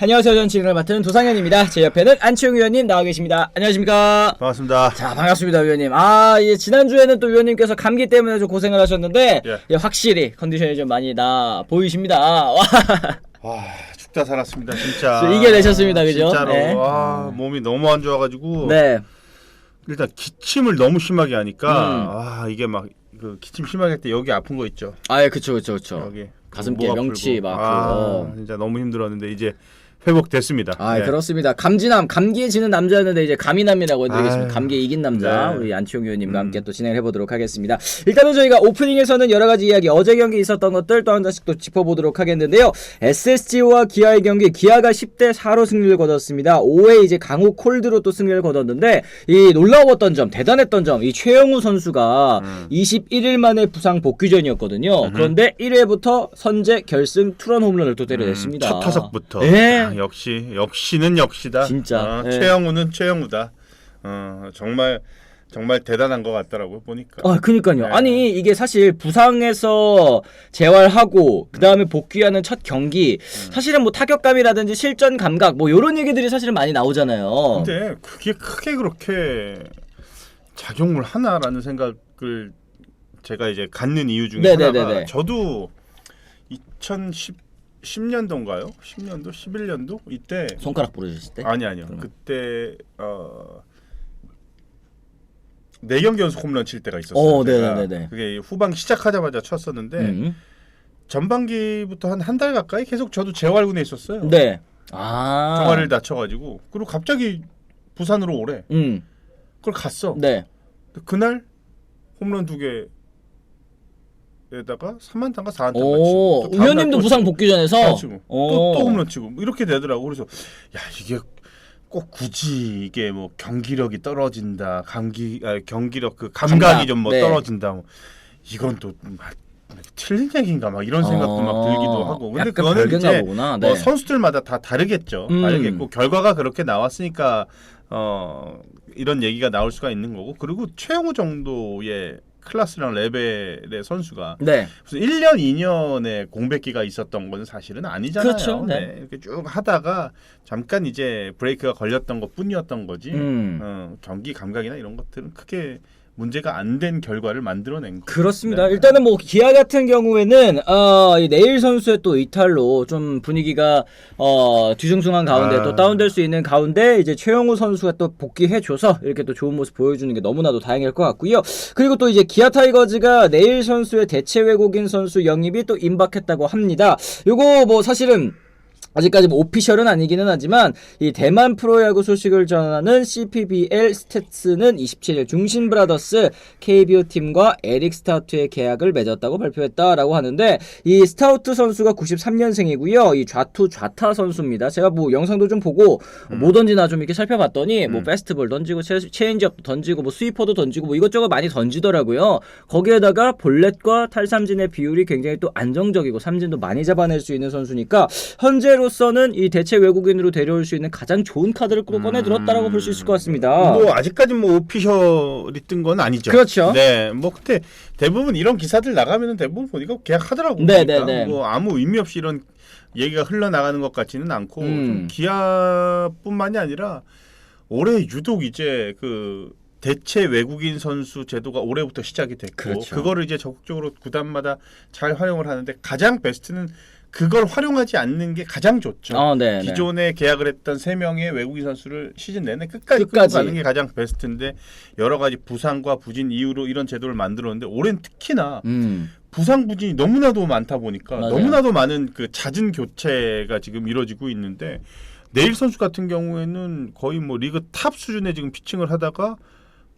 안녕하세요. 전 진행을 맡은 도상현입니다. 제 옆에는 안치홍 위원님 나와 계십니다. 안녕하십니까? 반갑습니다. 자, 반갑습니다, 위원님. 지난주에는 또 위원님께서 감기 때문에 좀 고생을 하셨는데, 확실히 컨디션이 좀 많이 나 보이십니다. 와, 죽다 살았습니다, 진짜. 이겨내셨습니다, 그죠? 진짜로. 네. 몸이 너무 안 좋아가지고. 네. 일단 기침을 너무 심하게 하니까, 이게 막, 그 기침 심하게 할 때 여기 아픈 거 있죠. 그쵸. 여기. 가슴께 명치 막 진짜 너무 힘들었는데 이제 회복됐습니다. 네. 그렇습니다. 감기에 지는 남자였는데 이제 감이남이라고 해드리겠습니다. 감기에 이긴 남자, 네. 우리 안치홍 위원님과 함께 또 진행을 해보도록 하겠습니다. 일단은 저희가 오프닝에서는 여러 가지 이야기, 어제 경기 있었던 것들 또 한 잔씩 또 짚어보도록 하겠는데요. SSG와 기아의 경기, 기아가 10대4로 승리를 거뒀습니다. 5회 이제 강호 콜드로 또 승리를 거뒀는데, 이 놀라웠던 점, 대단했던 점, 이 최영우 선수가 21일 만에 부상 복귀전이었거든요. 그런데 1회부터 선제 결승 투런 홈런을 또 때려냈습니다. 첫 타석부터. 네. 역시는 역시다. 진짜. 최영우는 최영우다. 정말 대단한 것 같더라고요, 보니까. 그니까요. 네. 아니, 이게 사실 부상에서 재활하고, 그 다음에 복귀하는 첫 경기, 사실은 뭐 타격감이라든지 실전 감각, 뭐 요런 얘기들이 사실은 많이 나오잖아요. 근데 그게 크게 그렇게 작용을 하나라는 생각을 제가 이제 갖는 이유 중에 하나가, 저도 2010년도인가요? 10년도? 11년도? 이때 손가락 부러졌을 때? 아니요. 그때 4경기 연속 홈런 칠 때가 있었어요. 네네네. 그게 후반 시작하자마자 쳤었는데 전반기부터 한 달 가까이 계속 저도 재활군에 있었어요. 네. 종아리를 다쳐가지고. 그리고 갑자기 부산으로 오래. 그걸 갔어. 네. 그날 홈런 2개 에다가 3안타인가 4안타 치고, 위원님도 부상 복귀전에서 또 홈런 치고 이렇게 되더라고. 그래서 야, 이게 꼭 굳이 이게 뭐 경기력이 떨어진다, 경기력 그 감각이 좀 뭐 떨어진다, 뭐 이건 또 틀린 얘기인가 막 이런 생각도 막 들기도 하고. 근데 그거는 이제 뭐 선수들마다 다 다르겠죠. 다르겠고 결과가 그렇게 나왔으니까 이런 얘기가 나올 수가 있는 거고. 그리고 최영우 정도의 클래스랑 레벨의 선수가 무슨 1년, 2년의 공백기가 있었던 건 사실은 아니잖아요. 그렇죠. 네. 이렇게 쭉 하다가 잠깐 이제 브레이크가 걸렸던 것뿐이었던 거지. 경기 감각이나 이런 것들은 크게 문제가 안 된 결과를 만들어낸 거죠. 그렇습니다. 일단은 뭐 기아 같은 경우에는 이 네일 선수의 또 이탈로 좀 분위기가 뒤숭숭한 가운데 또 다운될 수 있는 가운데 이제 최영우 선수가 또 복귀해줘서 이렇게 또 좋은 모습 보여주는 게 너무나도 다행일 것 같고요. 그리고 또 이제 기아 타이거즈가 네일 선수의 대체 외국인 선수 영입이 또 임박했다고 합니다. 요거 뭐 사실은 아직까지 뭐 오피셜은 아니기는 하지만 이 대만 프로야구 소식을 전하는 CPBL 스태츠는 27일 중신브라더스 KBO 팀과 에릭 스타우트의 계약을 맺었다고 발표했다라고 하는데, 이 스타우트 선수가 93년생이고요. 이 좌타 선수입니다. 제가 뭐 영상도 좀 보고 뭐 던지나 좀 이렇게 살펴봤더니 뭐 페스트볼 던지고 체인지업도 던지고 뭐 스위퍼도 던지고 뭐 이것저것 많이 던지더라고요. 거기에다가 볼넷과 탈삼진의 비율이 굉장히 또 안정적이고 삼진도 많이 잡아낼 수 있는 선수니까 현재로서는 이 대체 외국인으로 데려올 수 있는 가장 좋은 카드를 꺼내들었다라고 볼 수 있을 것 같습니다. 뭐 아직까지 뭐 오피셜이 뜬 건 아니죠. 그렇죠. 네, 뭐 그때 대부분 이런 기사들 나가면은 대부분 보니까 계약하더라고요. 네. 뭐 아무 의미 없이 이런 얘기가 흘러나가는 것 같지는 않고, 좀 기아뿐만이 아니라 올해 유독 이제 그 대체 외국인 선수 제도가 올해부터 시작이 됐고, 그거를 이제 적극적으로 구단마다 잘 활용을 하는데, 가장 베스트는 그걸 활용하지 않는 게 가장 좋죠. 기존에 계약을 했던 3명의 외국인 선수를 시즌 내내 끝까지 끌고 가는 게 가장 베스트인데, 여러 가지 부상과 부진 이유로 이런 제도를 만들었는데, 올해는 특히나 부상 부진이 너무나도 많다 보니까 너무나도 많은 그 잦은 교체가 지금 이루어지고 있는데, 네일 선수 같은 경우에는 거의 뭐 리그 탑 수준의 지금 피칭을 하다가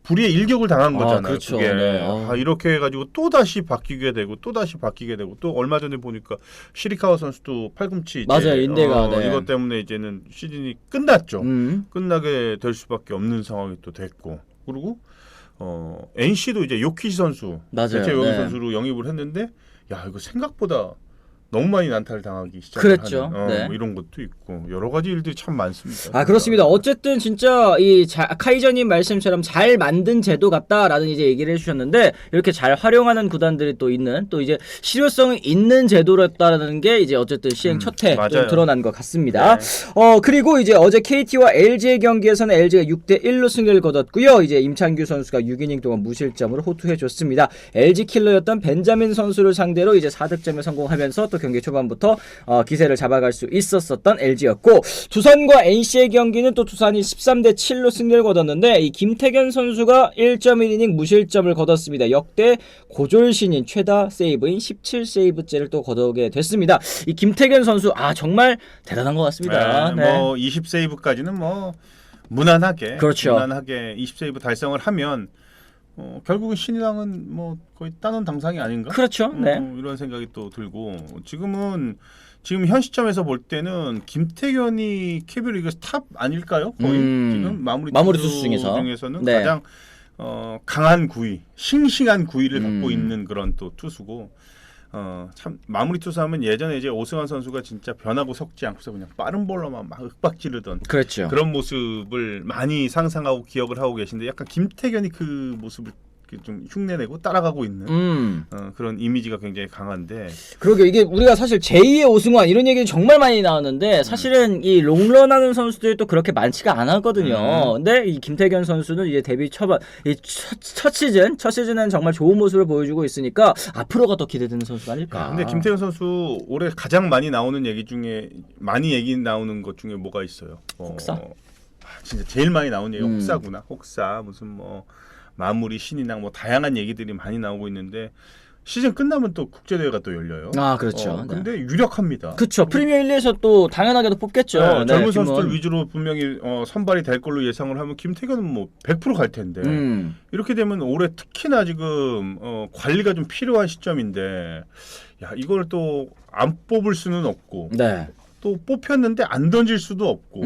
불의의 일격을 당한 거잖아요. 그렇죠. 이렇게 해가지고 또 다시 바뀌게 되고 또 얼마 전에 보니까 시리카와 선수도 팔꿈치 인대가 이것 때문에 이제는 시즌이 끝났죠. 끝나게 될 수밖에 없는 상황이 또 됐고, 그리고 NC도 이제 요키시 선수 대체 외국인 선수로 영입을 했는데, 야, 이거 생각보다 너무 많이 난타를 당하기 그랬죠. 시작하는 네. 뭐 이런 것도 있고 여러 가지 일들이 참 많습니다. 아 그렇습니다. 어쨌든 진짜 이 카이저님 말씀처럼 잘 만든 제도 같다라는 이제 얘기를 해주셨는데 이렇게 잘 활용하는 구단들이 또 있는 또 이제 실효성이 있는 제도였다라는 게 이제 어쨌든 시행 첫해 좀 드러난 것 같습니다. 네. 그리고 이제 어제 KT와 LG의 경기에서는 LG가 6대1로 승리를 거뒀고요. 이제 임창규 선수가 6이닝 동안 무실점으로 호투해줬습니다. LG 킬러였던 벤자민 선수를 상대로 이제 4득점에 성공하면서 또 경기 초반부터 기세를 잡아갈 수 있었던 LG였고 두산과 NC의 경기는 또 두산이 13대7로 승리를 거뒀는데 이 김태견 선수가 1.1이닝 무실점을 거뒀습니다. 역대 고졸 신인 최다 세이브인 17세이브째를 또 거두게 됐습니다. 이 김태견 선수 정말 대단한 것 같습니다. 네. 뭐 20세이브까지는 뭐 무난하게 그렇죠. 무난하게 20세이브 달성을 하면 결국은 신인왕은 뭐 거의 따놓은 당상이 아닌가? 그렇죠. 네. 이런 생각이 또 들고 지금 현 시점에서 볼 때는 김태견이 KBO 리그에서 탑 아닐까요? 거의 지금 마무리 투수 중에서는 네. 가장 강한 구위, 싱싱한 구위를 갖고 있는 그런 또 투수고 참 마무리 투수하면 예전에 이제 오승환 선수가 진짜 변하고 섞지 않고서 그냥 빠른 볼로만 막 윽박지르던 그렇죠. 그런 모습을 많이 상상하고 기억을 하고 계신데 약간 김태견이 그 모습을 좀 흉내내고 따라가고 있는 그런 이미지가 굉장히 강한데 그러게 이게 우리가 사실 제2의 오승환 이런 얘기는 정말 많이 나왔는데 사실은 이 롱런하는 선수들이 또 그렇게 많지가 않았거든요. 근데 이 김태견 선수는 이제 데뷔 초반 첫 시즌은 정말 좋은 모습을 보여주고 있으니까 앞으로가 더 기대되는 선수가 아닐까. 근데 김태견 선수 올해 가장 많이 나오는 얘기 중에 얘기 나오는 것 중에 뭐가 있어요? 혹사? 진짜 제일 많이 나오는 얘기가 혹사구나. 혹사 무슨 뭐 마무리 신인왕 뭐 다양한 얘기들이 많이 나오고 있는데 시즌 끝나면 또 국제대회가 또 열려요. 그렇죠. 근데 유력합니다. 그렇죠. 프리미어 1에서 또 당연하게도 뽑겠죠. 젊은 선수들 위주로 분명히 선발이 될 걸로 예상을 하면 김태견은 뭐 100%갈 텐데 이렇게 되면 올해 특히나 지금 관리가 좀 필요한 시점인데 이걸 또 안 뽑을 수는 없고 네. 또 뽑혔는데 안 던질 수도 없고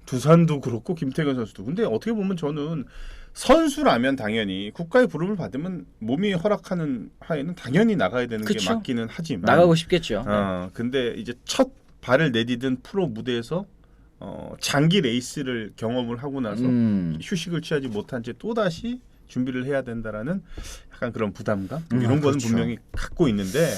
두산도 그렇고 김태견 선수도 근데 어떻게 보면 저는 선수라면 당연히 국가의 부름을 받으면 몸이 허락하는 하에는 당연히 나가야 되는 게 맞기는 하지만 나가고 싶겠죠. 근데 이제 첫 발을 내디딘 프로 무대에서 장기 레이스를 경험을 하고 나서 휴식을 취하지 못한 채 또다시 준비를 해야 된다라는 약간 그런 부담감 이런 거는 분명히 갖고 있는데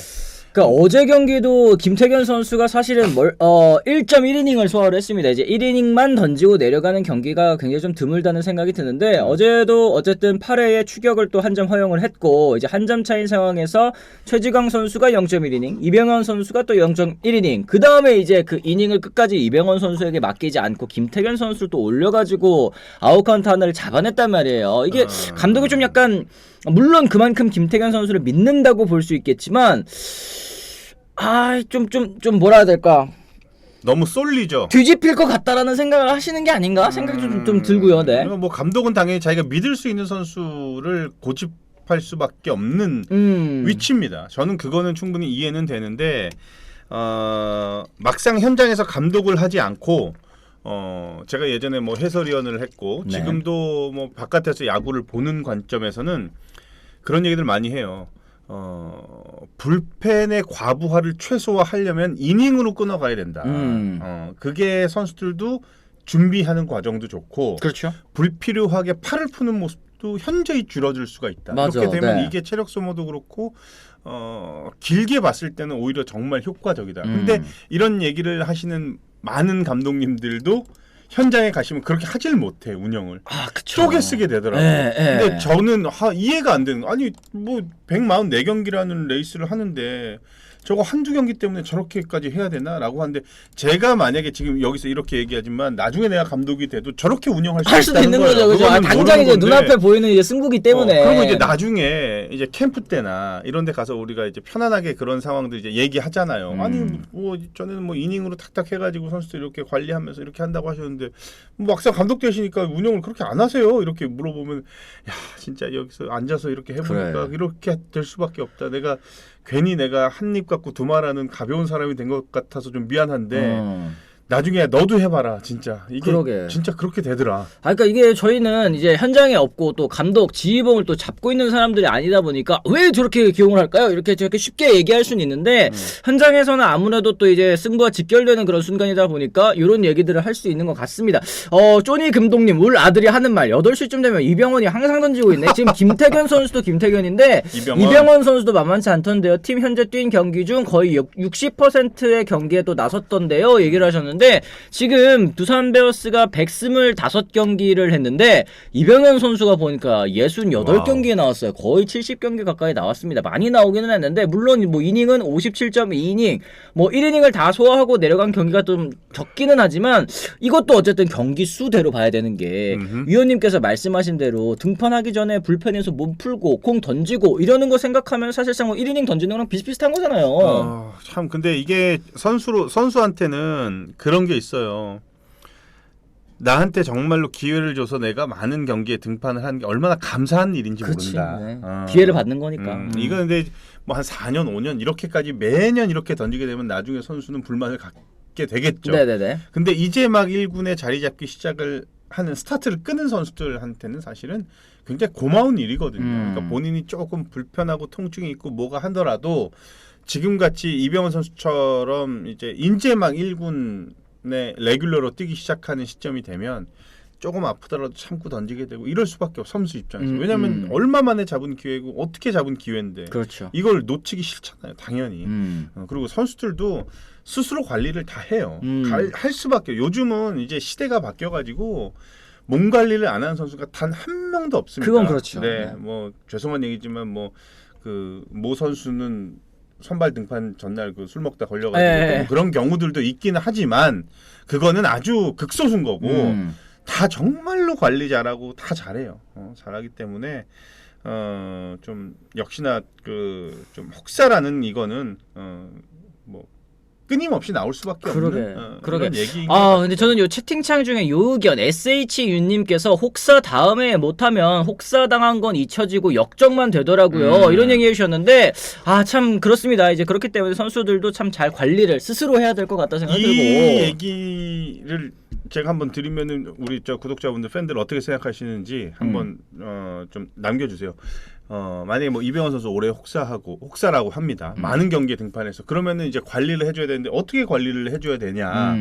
그러니까 어제 경기도 김태견 선수가 사실은 1.1이닝을 소화를 했습니다. 이제 1이닝만 던지고 내려가는 경기가 굉장히 좀 드물다는 생각이 드는데 어제도 어쨌든 8회에 추격을 또 한 점 허용을 했고 이제 한 점 차인 상황에서 최지광 선수가 0.1이닝, 이병헌 선수가 또 0.1이닝. 그 다음에 이제 그 이닝을 끝까지 이병헌 선수에게 맡기지 않고 김태견 선수를 또 올려가지고 아웃카운트 하나를 잡아냈단 말이에요. 이게 감독이 좀 약간 물론 그만큼 김태견 선수를 믿는다고 볼 수 있겠지만 좀 뭐라 해야 될까 너무 쏠리죠. 뒤집힐 것 같다라는 생각을 하시는 게 아닌가 생각이 좀 들고요. 네. 뭐 감독은 당연히 자기가 믿을 수 있는 선수를 고집할 수밖에 없는 위치입니다. 저는 그거는 충분히 이해는 되는데 막상 현장에서 감독을 하지 않고 제가 예전에 뭐 해설위원을 했고 지금도 뭐 바깥에서 야구를 보는 관점에서는 그런 얘기들 많이 해요. 불펜의 과부하를 최소화하려면 이닝으로 끊어가야 된다. 그게 선수들도 준비하는 과정도 좋고 그렇죠. 불필요하게 팔을 푸는 모습도 현저히 줄어들 수가 있다. 맞아, 그렇게 되면 네. 이게 체력 소모도 그렇고 길게 봤을 때는 오히려 정말 효과적이다. 근데 이런 얘기를 하시는 많은 감독님들도 현장에 가시면 그렇게 하질 못해 운영을. 그쵸. 쪼개 쓰게 되더라고요. 근데 저는 이해가 안 되는 거. 아니 뭐 144경기라는 레이스를 하는데 저거 한두 경기 때문에 저렇게까지 해야 되나라고 하는데 제가 만약에 지금 여기서 이렇게 얘기하지만 나중에 내가 감독이 돼도 저렇게 운영할 수 수도 있다는 있는 거예요. 거죠. 그죠? 당장 이제 눈앞에 보이는 이제 승부기 때문에. 그리고 이제 나중에 이제 캠프 때나 이런 데 가서 우리가 이제 편안하게 그런 상황들 이제 얘기하잖아요. 아니 뭐 전에는 뭐 이닝으로 탁탁 해가지고 선수들 이렇게 관리하면서 이렇게 한다고 하셨는데 뭐 막상 감독 되시니까 운영을 그렇게 안 하세요. 이렇게 물어보면 야 진짜 여기서 앉아서 이렇게 해보니까 이렇게 될 수밖에 없다. 괜히 내가 한 입 갖고 두 말하는 가벼운 사람이 된 것 같아서 좀 미안한데 나중에 너도 해봐라 진짜 이게 그러게. 진짜 그렇게 되더라. 그러니까 이게 저희는 이제 현장에 없고 또 감독 지휘봉을 또 잡고 있는 사람들이 아니다 보니까 왜 저렇게 기용을 할까요? 이렇게 저렇게 쉽게 얘기할 수는 있는데 현장에서는 아무래도 또 이제 승부가 직결되는 그런 순간이다 보니까 이런 얘기들을 할 수 있는 것 같습니다. 쪼니 금동님 울 아들이 하는 말 8시쯤 되면 이병헌이 항상 던지고 있네. 지금 김태균 선수도 김태균인데 이병헌 선수도 만만치 않던데요. 팀 현재 뛴 경기 중 거의 60%의 경기에 또 나섰던데요. 얘기를 하셨는데 지금 두산 베어스가 125경기를 했는데 이병헌 선수가 보니까 68경기에 나왔어요. 거의 70경기 가까이 나왔습니다. 많이 나오기는 했는데 물론 뭐 이닝은 57.2이닝 뭐 1이닝을 다 소화하고 내려간 경기가 좀 적기는 하지만 이것도 어쨌든 경기 수대로 봐야 되는 게 위원님께서 말씀하신 대로 등판하기 전에 불펜에서 몸 풀고 공 던지고 이러는 거 생각하면 사실상 뭐 1이닝 던지는 거랑 비슷비슷한 거잖아요. 참 근데 이게 선수한테는 그런 게 있어요. 나한테 정말로 기회를 줘서 내가 많은 경기에 등판을 하는 게 얼마나 감사한 일인지 그치, 모른다. 네. 기회를 받는 거니까. 이거 근데 뭐 한 4년, 5년 이렇게까지 매년 이렇게 던지게 되면 나중에 선수는 불만을 갖게 되겠죠. 네네네. 근데 이제 막 1군에 자리 잡기 시작을 하는 스타트를 끄는 선수들한테는 사실은 굉장히 고마운 일이거든요. 그러니까 본인이 조금 불편하고 통증이 있고 뭐가 하더라도 지금같이 이병헌 선수처럼 이제 막 1군에 레귤러로 뛰기 시작하는 시점이 되면 조금 아프더라도 참고 던지게 되고 이럴 수밖에 없어 선수 입장에서. 왜냐하면 얼마 만에 잡은 기회고 어떻게 잡은 기회인데 그렇죠. 이걸 놓치기 싫잖아요. 당연히. 그리고 선수들도 스스로 관리를 다 해요. 할 수밖에. 요즘은 이제 시대가 바뀌어가지고 몸 관리를 안 하는 선수가 단 한 명도 없습니다. 그건 그렇죠. 네, 네. 뭐 죄송한 얘기지만 뭐 그 모 선수는 선발 등판 전날 그 술 먹다 걸려가지고 뭐 그런 경우들도 있기는 하지만 그거는 아주 극소수인 거고 다 정말로 관리 잘하고 다 잘해요. 잘하기 때문에 좀 역시나 그 좀 혹사라는 이거는 뭐 끊임없이 나올 수밖에 없는 그런 얘기인 것 같아요. 근데 저는 요 채팅창 중에 요 의견 SH윤님께서 혹사 다음에 못하면 혹사 당한 건 잊혀지고 역적만 되더라고요. 이런 얘기 해주셨는데 참 그렇습니다. 이제 그렇기 때문에 선수들도 참 잘 관리를 스스로 해야 될 것 같다 생각이 들고 이 얘기를 제가 한번 드리면은 우리 저 구독자분들 팬들 어떻게 생각하시는지 한번 좀 남겨주세요. 만약에 뭐 이병헌 선수 올해 혹사라고 합니다. 많은 경기에 등판해서 그러면은 이제 관리를 해줘야 되는데 어떻게 관리를 해줘야 되냐?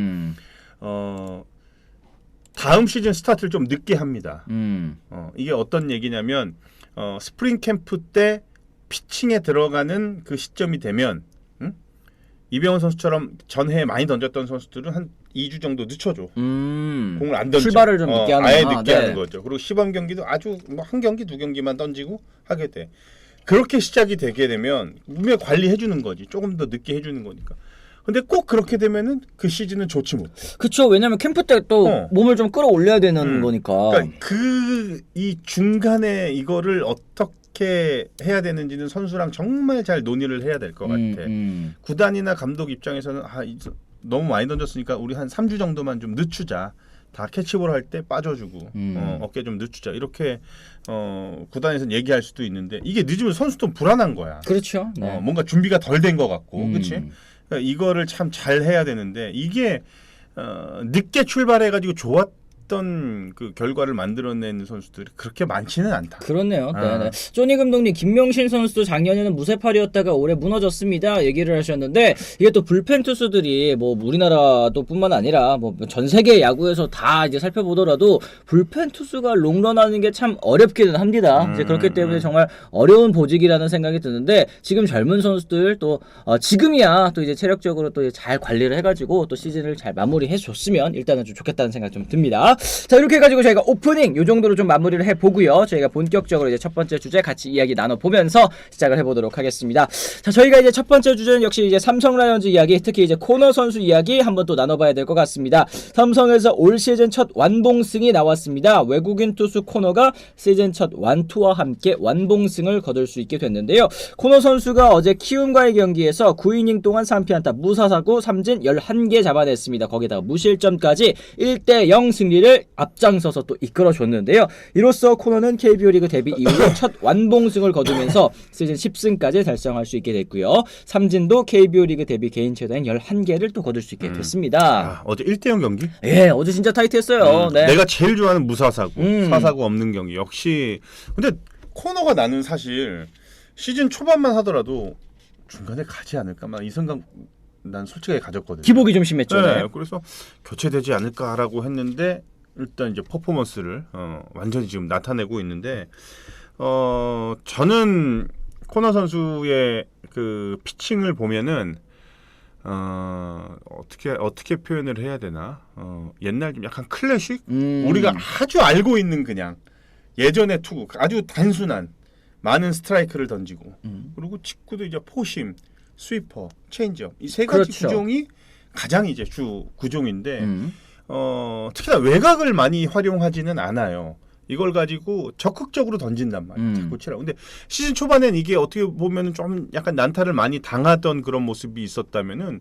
다음 시즌 스타트를 좀 늦게 합니다. 이게 어떤 얘기냐면 스프링 캠프 때 피칭에 들어가는 그 시점이 되면 이병헌 선수처럼 전해에 많이 던졌던 선수들은 한 2주 정도 늦춰줘. 공을 안 던져. 출발을 좀 늦게 하는 아예 늦게 하는 거죠. 그리고 시범 경기도 아주 뭐 한 경기 두 경기만 던지고 하게 돼. 그렇게 시작이 되게 되면 분명히 관리해 주는 거지. 조금 더 늦게 해 주는 거니까. 근데 꼭 그렇게 되면은 그 시즌은 좋지 못해. 그쵸. 왜냐면 캠프 때 또 몸을 좀 끌어올려야 되는 거니까. 그러니까 이 중간에 이거를 어떻게 해야 되는지는 선수랑 정말 잘 논의를 해야 될 것 같아. 구단이나 감독 입장에서는 너무 많이 던졌으니까 우리 한 3주 정도만 좀 늦추자. 다 캐치볼 할 때 빠져주고 어깨 좀 늦추자. 이렇게 구단에서는 얘기할 수도 있는데 이게 늦으면 선수도 불안한 거야. 그렇죠. 네. 뭔가 준비가 덜 된 것 같고, 그렇지? 그러니까 이거를 참 잘 해야 되는데 이게 늦게 출발해가지고 좋았던 그 결과를 만들어내는 선수들이 그렇게 많지는 않다. 그렇네요. 네네. 쪼니 감독님, 김명신 선수도 작년에는 무쇠팔이었다가 올해 무너졌습니다. 얘기를 하셨는데 이게 또 불펜 투수들이 뭐 우리나라도 뿐만 아니라 뭐 전 세계 야구에서 다 이제 살펴보더라도 불펜 투수가 롱런하는 게 참 어렵기는 합니다. 이제 그렇기 때문에 정말 어려운 보직이라는 생각이 드는데 지금 젊은 선수들 또 지금이야 또 이제 체력적으로 또 잘 관리를 해가지고 또 시즌을 잘 마무리해 줬으면 일단은 좀 좋겠다는 생각 좀 듭니다. 자, 이렇게 해가지고 저희가 오프닝 요 정도로 좀 마무리를 해보고요. 저희가 본격적으로 이제 첫 번째 주제 같이 이야기 나눠보면서 시작을 해보도록 하겠습니다. 자, 저희가 이제 첫 번째 주제는 역시 이제 삼성 라이온즈 이야기, 특히 이제 코너 선수 이야기 한번 또 나눠봐야 될 것 같습니다. 삼성에서 올 시즌 첫 완봉승이 나왔습니다. 외국인 투수 코너가 시즌 첫 완투와 함께 완봉승을 거둘 수 있게 됐는데요. 코너 선수가 어제 키움과의 경기에서 9이닝 동안 3피안타 무사사구 삼진 11개 잡아냈습니다. 거기다가 무실점까지 1대0 승리를 경기를 앞장서서 또 이끌어줬는데요. 이로써 코너는 KBO 리그 데뷔 이후 첫 완봉승을 거두면서 시즌 10승까지 달성할 수 있게 됐고요. 삼진도 KBO 리그 데뷔 개인 최다인 11개를 또 거둘 수 있게 됐습니다. 어제 1대0 경기? 예, 어제 진짜 타이트했어요. 네. 내가 제일 좋아하는 무사사고, 사사고 없는 경기. 역시 근데 코너가 나는 사실 시즌 초반만 하더라도 중간에 가지 않을까만 이 생각 난 솔직하게 가졌거든요. 기복이 좀 심했죠. 네, 그래서 교체되지 않을까라고 했는데 일단 이제 퍼포먼스를 완전히 지금 나타내고 있는데 저는 코너 선수의 그 피칭을 보면은 어떻게 표현을 해야 되나? 옛날 좀 약간 클래식? 우리가 아주 알고 있는 그냥 예전의 투구 아주 단순한 많은 스트라이크를 던지고 그리고 직구도 이제 포심, 스위퍼, 체인지업 이 세 가지 그렇죠. 구종이 가장 이제 주 구종인데 특히나 외곽을 많이 활용하지는 않아요. 이걸 가지고 적극적으로 던진단 말이에요. 자꾸 치라고. 근데 시즌 초반엔 이게 어떻게 보면은 좀 약간 난타를 많이 당하던 그런 모습이 있었다면은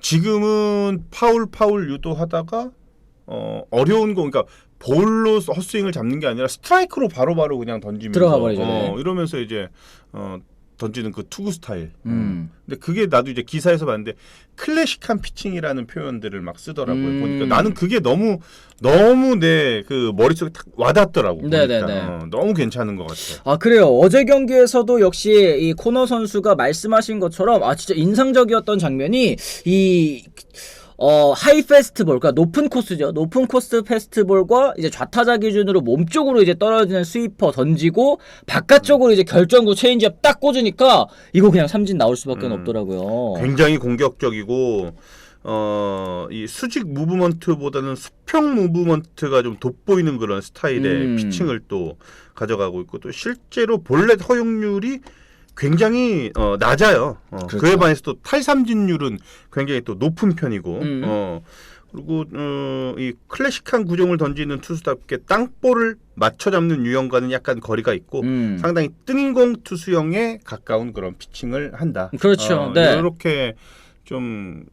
지금은 파울 유도하다가 어려운 거 그러니까 볼로 헛스윙을 잡는 게 아니라 스트라이크로 바로바로 그냥 던지면서 들어가 버리죠. 네. 이러면서 이제 던지는 그 투구 스타일. 근데 그게 나도 이제 기사에서 봤는데 클래식한 피칭이라는 표현들을 막 쓰더라고요. 보니까 나는 그게 너무 내 그 머릿속에 탁 와닿더라고. 네네네. 너무 괜찮은 것 같아요. 아 그래요. 어제 경기에서도 역시 이 코너 선수가 말씀하신 것처럼 진짜 인상적이었던 장면이 이 하이 페스트볼, 그러니까 높은 코스죠. 높은 코스 페스트볼과 이제 좌타자 기준으로 몸쪽으로 이제 떨어지는 스위퍼 던지고 바깥쪽으로 이제 결정구 체인지업 딱 꽂으니까 이거 그냥 삼진 나올 수밖에 없더라고요. 굉장히 공격적이고 이 수직 무브먼트보다는 수평 무브먼트가 좀 돋보이는 그런 스타일의 피칭을 또 가져가고 있고 또 실제로 볼넷 허용률이 굉장히 낮아요. 그렇죠. 그에 반해서 또 탈삼진율은 굉장히 또 높은 편이고 그리고 이 클래식한 구종을 던지는 투수답게 땅볼을 맞춰 잡는 유형과는 약간 거리가 있고 상당히 뜬공 투수형에 가까운 그런 피칭을 한다. 그렇죠. 네. 이렇게 좀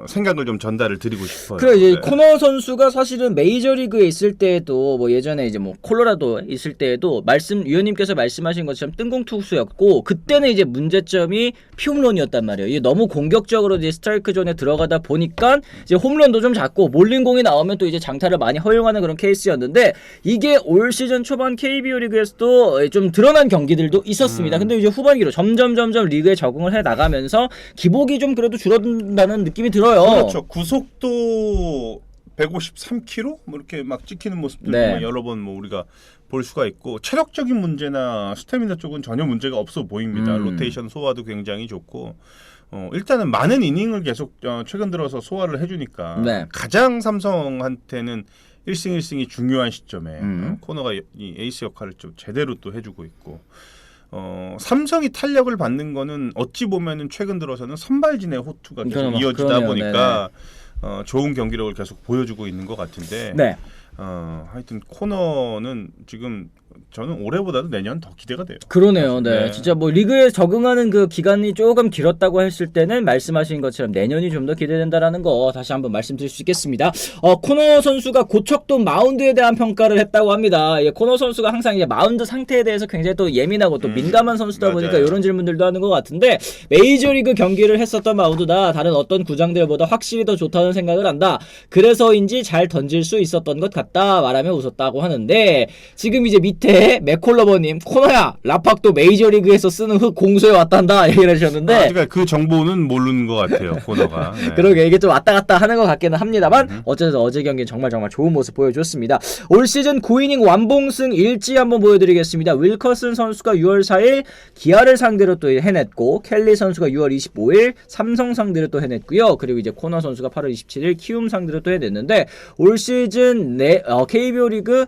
생각을 좀 전달을 드리고 싶어요. 그래 이제 네. 코너 선수가 사실은 메이저리그에 있을 때에도 뭐 예전에 이제 뭐 콜로라도 있을 때에도 위원님께서 말씀하신 것처럼 뜬공 투수였고 그때는 이제 문제점이 피홈런이었단 말이에요. 이게 너무 공격적으로 이제 스트라이크 존에 들어가다 보니까 이제 홈런도 좀 작고 몰린 공이 나오면 또 이제 장타를 많이 허용하는 그런 케이스였는데 이게 올 시즌 초반 KBO 리그에서도 좀 드러난 경기들도 있었습니다. 근데 이제 후반기로 점점 리그에 적응을 해 나가면서 기복이 좀 그래도 줄어든다는 느낌이 들어요. 그렇죠. 구속도 153km 뭐 이렇게 막 찍히는 모습들 네. 여러 번 뭐 우리가 볼 수가 있고 체력적인 문제나 스태미나 쪽은 전혀 문제가 없어 보입니다. 로테이션 소화도 굉장히 좋고 일단은 많은 이닝을 계속 최근 들어서 소화를 해주니까 네. 가장 삼성한테는 1승 1승이 중요한 시점에 코너가 이 에이스 역할을 좀 제대로 또 해주고 있고 삼성이 탄력을 받는 거는 어찌 보면은 최근 들어서는 선발진의 호투가 계속 이어지다 그러네요. 보니까 좋은 경기력을 계속 보여주고 있는 것 같은데 네. 하여튼 코너는 지금 저는 올해보다도 내년 더 기대가 돼요. 그러네요. 네. 네. 진짜 뭐 리그에 적응하는 그 기간이 조금 길었다고 했을 때는 말씀하신 것처럼 내년이 좀 더 기대된다라는 거 다시 한번 말씀드릴 수 있겠습니다. 코너 선수가 고척돔 마운드에 대한 평가를 했다고 합니다. 예, 코너 선수가 항상 이제 마운드 상태에 대해서 굉장히 또 예민하고 또 민감한 선수다 맞아요. 보니까 이런 질문들도 하는 것 같은데 메이저리그 경기를 했었던 마운드다 다른 어떤 구장들보다 확실히 더 좋다는 생각을 한다. 그래서인지 잘 던질 수 있었던 것 같다 말하며 웃었다고 하는데 지금 이제 밑에 맥콜러버님 코너야 라팍도 메이저리그에서 쓰는 흙 공소해 왔단다 얘기를 해주셨는데 그러니까 그 정보는 모르는 것 같아요. 코너가. 네. 그러게 이게 좀 왔다 갔다 하는 것 같기는 합니다만 어쨌든 어제 경기는 정말 좋은 모습 보여줬습니다. 올 시즌 9이닝 완봉승 일지 한번 보여드리겠습니다. 윌커슨 선수가 6월 4일 기아를 상대로 또 해냈고 켈리 선수가 6월 25일 삼성 상대로 또 해냈고요. 그리고 이제 코너 선수가 8월 27일 키움 상대로 또 해냈는데 올 시즌 KBO 리그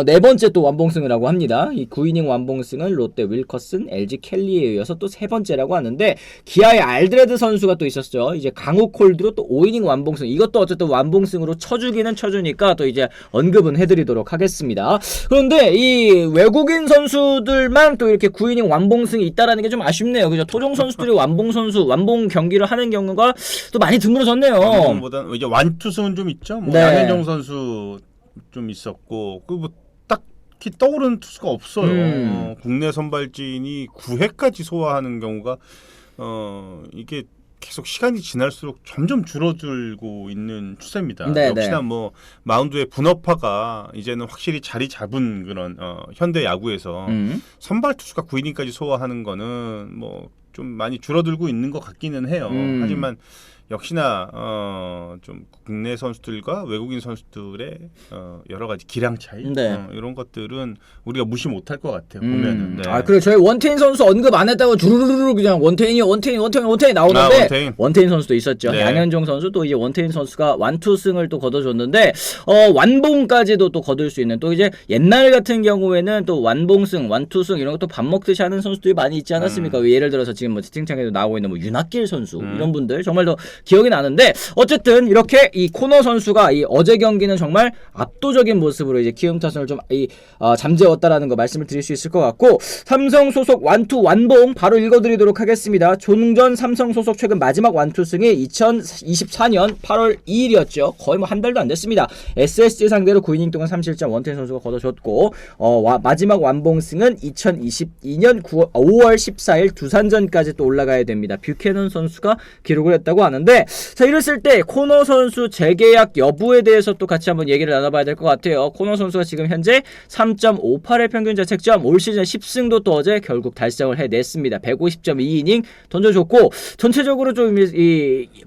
네 번째 또 완봉승을 하고 합니다. 이 9이닝 완봉승은 롯데 윌커슨, LG 켈리에 이어서 또 세 번째라고 하는데 기아의 알드레드 선수가 또 있었죠. 이제 강욱 콜드로 또 5이닝 완봉승. 이것도 어쨌든 완봉승으로 쳐주기는 쳐주니까 또 이제 언급은 해드리도록 하겠습니다. 그런데 이 외국인 선수들만 또 이렇게 9이닝 완봉승이 있다라는 게 좀 아쉽네요. 그죠? 토종 선수들이 완봉 경기를 하는 경우가 또 많이 드물어졌네요. 완봉보다 이제 완투승은 좀 있죠. 뭐 네. 양현종 선수 좀 있었고 그 뭐 딱히 떠오르는 투수가 없어요. 국내 선발진이 9회까지 소화하는 경우가 이게 계속 시간이 지날수록 점점 줄어들고 있는 추세입니다. 네, 역시나 네. 뭐 마운드의 분업화가 이제는 확실히 자리 잡은 그런 현대 야구에서 선발 투수가 9이닝까지 소화하는 거는 뭐 좀 많이 줄어들고 있는 것 같기는 해요. 하지만 역시나 좀 국내 선수들과 외국인 선수들의 여러 가지 기량 차이 네. 이런 것들은 우리가 무시 못할 것 같아요. 보면은. 네. 아, 그래 저희 원태인 선수 언급 안 했다고 주르르르 그냥 원태인이 나오는데 원태인 선수도 있었죠. 네. 양현종 선수 또 이제 원태인 선수가 완투승을 또 거둬줬는데 완봉까지도 또 거둘 수 있는 또 이제 옛날 같은 경우에는 또 완봉승, 완투승 이런 것도 밥 먹듯이 하는 선수들이 많이 있지 않았습니까? 예를 들어서 지금 뭐 채팅창에도 나오고 있는 뭐 윤학길 선수 이런 분들 정말 더 기억이 나는데 어쨌든 이렇게 이 코너 선수가 이 어제 경기는 정말 압도적인 모습으로 이제 키움 타선을 좀 잠재웠다라는 거 말씀을 드릴 수 있을 것 같고 삼성 소속 완투 완봉 바로 읽어드리도록 하겠습니다. 조능전 삼성 소속 최근 마지막 완투승이 2024년 8월 2일이었죠. 거의 뭐 한 달도 안 됐습니다. SSG 상대로 9이닝 동안 3실점 원태인 선수가 거둬줬고 마지막 완봉승은 2022년 5월 14일 두산전까지 또 올라가야 됩니다. 뷰캐넌 선수가 기록을 했다고 하는데 자 이랬을 때 코너 선수 재계약 여부에 대해서 또 같이 한번 얘기를 나눠봐야 될 것 같아요. 코너 선수가 지금 현재 3.58의 평균 자책점 올 시즌 10승도 또 어제 결국 달성을 해냈습니다. 150.2이닝 던져줬고 전체적으로 좀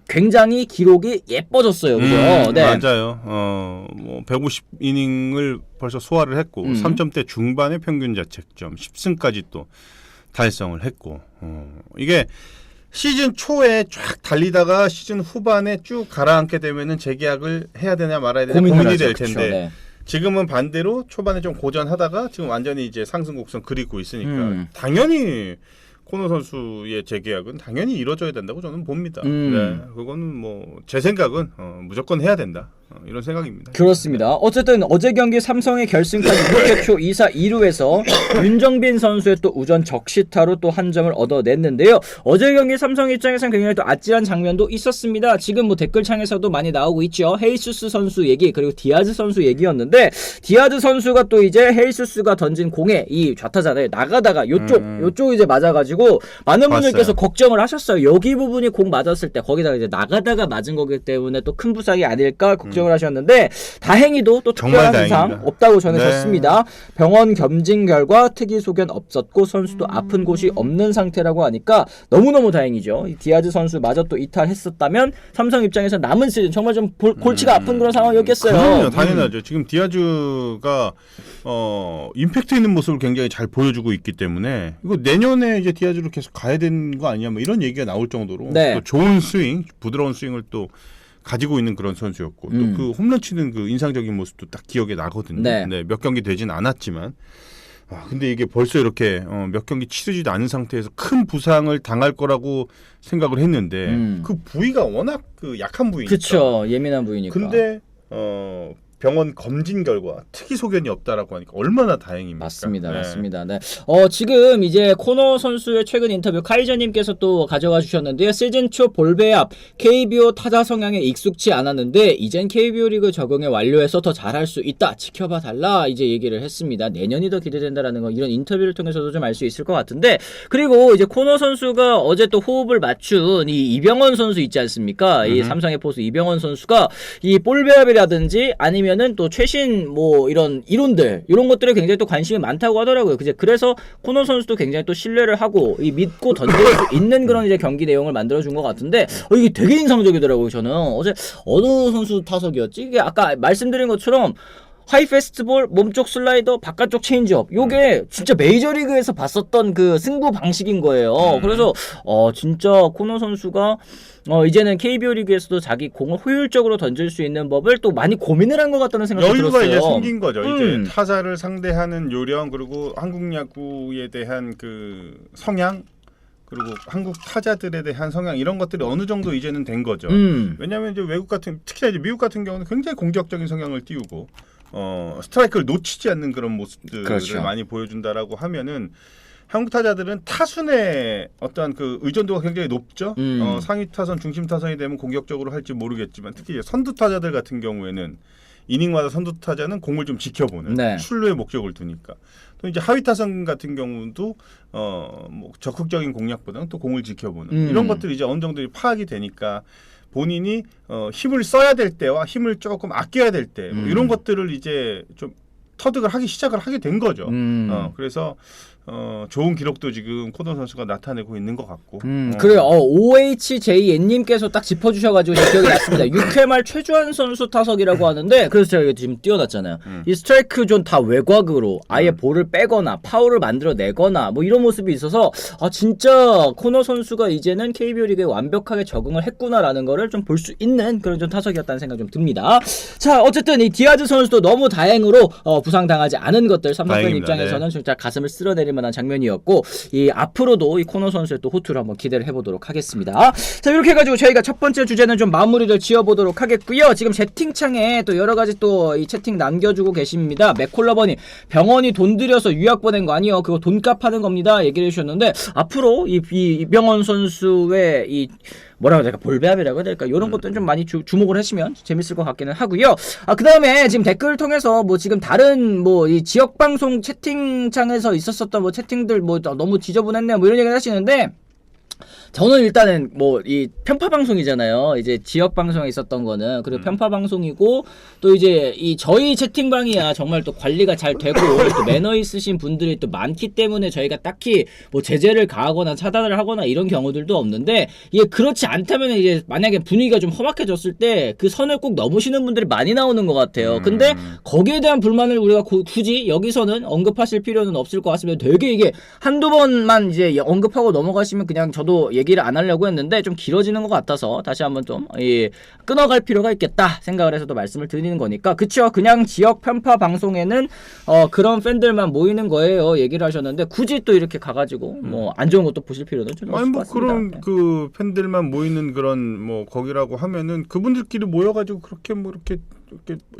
굉장히 기록이 예뻐졌어요. 그죠? 네. 맞아요. 뭐 150이닝을 벌써 소화를 했고 3점대 중반의 평균 자책점 10승까지 또 달성을 했고 이게 시즌 초에 쫙 달리다가 시즌 후반에 쭉 가라앉게 되면은 재계약을 해야 되냐 말아야 되냐 고민이 될 텐데 그쵸, 네. 지금은 반대로 초반에 좀 고전하다가 지금 완전히 이제 상승 곡선 그리고 있으니까 당연히 코너 선수의 재계약은 당연히 이루어져야 된다고 저는 봅니다. 네, 그거는 뭐 제 생각은 무조건 해야 된다. 이런 생각입니다. 그렇습니다. 어쨌든 어제 경기 삼성의 결승까지 6회 초 2사 2루에서 윤정빈 선수의 또 우전 적시타로 또 한 점을 얻어냈는데요. 어제 경기 삼성 입장에서는 굉장히 또 아찔한 장면도 있었습니다. 지금 뭐 댓글창에서도 많이 나오고 있죠. 헤이수스 선수 얘기 그리고 디아즈 선수 얘기였는데 디아즈 선수가 또 이제 헤이수스가 던진 공에 이 좌타자를 나가다가 요쪽 이제 맞아가지고 많은 분들께서 걱정을 하셨어요. 여기 부분이 공 맞았을 때 거기다가 이제 나가다가 맞은 거기 때문에 또 큰 부상이 아닐까 걱정을 하셨는데 다행히도 또 특별한 부상 없다고 전해졌습니다. 병원 검진 결과 특이 소견 없었고 선수도 아픈 곳이 없는 상태라고 하니까 너무너무 다행이죠. 이 디아즈 선수 마저 또 이탈했었다면 삼성 입장에서 남은 시즌 정말 좀 골치가 아픈 그런 상황이었겠어요. 그럼요, 당연하죠. 지금 디아즈가 임팩트 있는 모습을 굉장히 잘 보여주고 있기 때문에 이거 내년에 이제 디아즈로 계속 가야 되는 거 아니냐 뭐 이런 얘기가 나올 정도로 또 좋은 스윙, 부드러운 스윙을 또 가지고 있는 그런 선수였고 또 그 홈런 치는 그 인상적인 모습도 딱 기억에 나거든요. 네, 몇 경기 되진 않았지만 근데 이게 벌써 이렇게 몇 경기 치르지도 않은 상태에서 큰 부상을 당할 거라고 생각을 했는데 그 부위가 워낙 그 약한 부위니까. 그렇죠. 예민한 부위니까. 근데 병원 검진 결과 특이 소견이 없다라고 하니까 얼마나 다행입니까? 맞습니다. 맞습니다. 네. 지금 이제 코너 선수의 최근 인터뷰 카이저님께서 또 가져가 주셨는데요. 시즌 초 볼배압 KBO 타자 성향에 익숙치 않았는데 이젠 KBO 리그 적응에 완료해서 더 잘할 수 있다. 지켜봐 달라. 이제 얘기를 했습니다. 내년이 더 기대된다라는 거 이런 인터뷰를 통해서도 좀 알 수 있을 것 같은데 그리고 이제 코너 선수가 어제 또 호흡을 맞춘 이 이병헌 선수 있지 않습니까? 이 삼성의 포수 이병헌 선수가 이 볼배압이라든지 아니면은 또 최신 뭐 이런 이론들 이런 것들에 굉장히 또 관심이 많다고 하더라고요. 그래서 코너 선수도 굉장히 또 신뢰를 하고 이 믿고 던질 수 있는 그런 이제 경기 내용을 만들어준 것 같은데 이게 되게 인상적이더라고요. 저는 어제 어느 선수 타석이었지? 이게 아까 말씀드린 것처럼 하이 페스트볼, 몸쪽 슬라이더, 바깥쪽 체인지업. 요게 진짜 메이저리그에서 봤었던 그 승부 방식인 거예요. 그래서 진짜 코너 선수가 이제는 KBO 리그에서도 자기 공을 효율적으로 던질 수 있는 법을 또 많이 고민을 한 것 같다는 생각이 여유가 들었어요. 이제 생긴 거죠. 이제 타자를 상대하는 요령 그리고 한국 야구에 대한 그 성향 그리고 한국 타자들에 대한 성향 이런 것들이 어느 정도 이제는 된 거죠. 왜냐하면 이제 외국 같은 특히나 이제 미국 같은 경우는 굉장히 공격적인 성향을 띄우고 스트라이크를 놓치지 않는 그런 모습들을 그렇죠. 많이 보여준다라고 하면은 한국 타자들은 타순의 어떠한 그 의존도가 굉장히 높죠. 상위 타선, 중심 타선이 되면 공격적으로 할지 모르겠지만 특히 이제 선두 타자들 같은 경우에는 이닝마다 선두 타자는 공을 좀 지켜보는 네. 출루의 목적을 두니까. 또 이제 하위 타선 같은 경우도 뭐 적극적인 공략보다는 또 공을 지켜보는 이런 것들이 이제 어느 정도 파악이 되니까 본인이 힘을 써야 될 때와 힘을 조금 아껴야 될 때 뭐 이런 것들을 이제 좀 터득을 하기 시작을 하게 된 거죠. 그래서 좋은 기록도 지금 코너 선수가 나타내고 있는 것 같고. 그래요. OHJN님께서 딱 짚어주셔가지고 제 기억이 났습니다. 6회 말 최주환 선수 타석이라고 하는데 그래서 제가 지금 띄워놨잖아요. 이 스트라이크 존 다 외곽으로 아예 볼을 빼거나 파울을 만들어내거나 뭐 이런 모습이 있어서 진짜 코너 선수가 이제는 KBO 리그에 완벽하게 적응을 했구나라는 거를 좀 볼 수 있는 그런 좀 타석이었다는 생각이 좀 듭니다. 자, 어쨌든 이 디아즈 선수도 너무 다행으로 부상당하지 않은 것들 삼성팬 입장에서는 진짜 가슴을 쓸어내릴 만한 장면이었고 이 앞으로도 이 코너 선수의 또 호투를 한번 기대를 해보도록 하겠습니다. 자, 이렇게 해가지고 저희가 첫 번째 주제는 좀 마무리를 지어보도록 하겠고요. 지금 채팅창에 또 여러 가지 또 이 채팅 남겨주고 계십니다. 맥콜러버니 병원이 돈 들여서 유학 보낸 거 아니요? 그거 돈값 하는 겁니다. 얘기를 해주셨는데 앞으로 이 이병헌 선수의 이 뭐라고 해야 될까 볼배합이라고 해야 될까 이런 것들은 좀 많이 주목을 하시면 재밌을 것 같기는 하고요. 그 다음에 지금 댓글 통해서 뭐 지금 다른 뭐 이 지역 방송 채팅창에서 있었었던 뭐 채팅들 뭐 너무 지저분했네 뭐 이런 얘기를 하시는데 저는 일단은 뭐 이 편파 방송이잖아요. 이제 지역 방송에 있었던 거는 그리고 편파 방송이고 또 이제 이 저희 채팅방이야 정말 또 관리가 잘 되고 또 매너 있으신 분들이 또 많기 때문에 저희가 딱히 뭐 제재를 가하거나 차단을 하거나 이런 경우들도 없는데 이게 그렇지 않다면 이제 만약에 분위기가 좀 험악해졌을 때 그 선을 꼭 넘으시는 분들이 많이 나오는 것 같아요. 근데 거기에 대한 불만을 우리가 굳이 여기서는 언급하실 필요는 없을 것 같습니다. 되게 이게 한두 번만 이제 언급하고 넘어가시면 그냥 저도 얘기를 안 하려고 했는데 좀 길어지는 것 같아서 다시 한번 좀 끊어갈 필요가 있겠다 생각을 해서도 말씀을 드리는 거니까 그쵸. 그냥 지역 편파 방송에는 그런 팬들만 모이는 거예요 얘기를 하셨는데 굳이 또 이렇게 가가지고 뭐 안 좋은 것도 보실 필요는 좀 없을 것 같습니다. 그런 그 팬들만 모이는 그런 뭐 거기라고 하면은 그분들끼리 모여가지고 그렇게 뭐 이렇게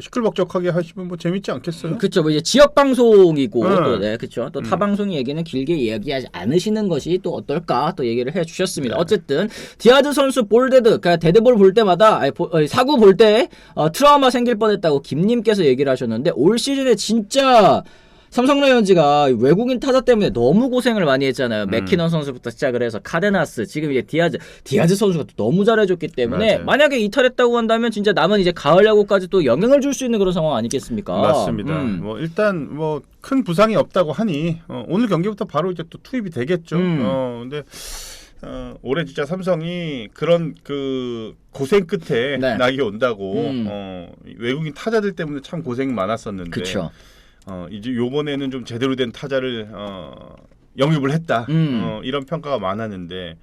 시끌벅적하게 하시면 뭐 재밌지 않겠어요? 그렇죠. 뭐 이제 지역 방송이고 또 그렇죠. 또 타 방송 얘기는 길게 이야기하지 않으시는 것이 또 어떨까 또 얘기를 해주셨습니다. 어쨌든 디아즈 선수 볼데드, 그러니까 데드볼 볼 때마다 사구 볼 때 트라우마 생길 뻔했다고 김님께서 얘기를 하셨는데 올 시즌에 진짜 삼성 라이온즈가 외국인 타자 때문에 너무 고생을 많이 했잖아요. 맥키넌 선수부터 시작을 해서 카데나스, 지금 이제 디아즈 선수가 너무 잘해줬기 때문에 맞아요. 만약에 이탈했다고 한다면 진짜 남은 이제 가을 야구까지 또 영향을 줄 수 있는 그런 상황 아니겠습니까? 맞습니다. 뭐 일단 뭐 큰 부상이 없다고 하니 오늘 경기부터 바로 이제 또 투입이 되겠죠. 근데 올해 진짜 삼성이 그런 그 고생 끝에 낙이 온다고 외국인 타자들 때문에 참 고생 많았었는데. 그쵸. 이제 요번에는 좀 제대로 된 타자를 영입을 했다. 이런 평가가 많았는데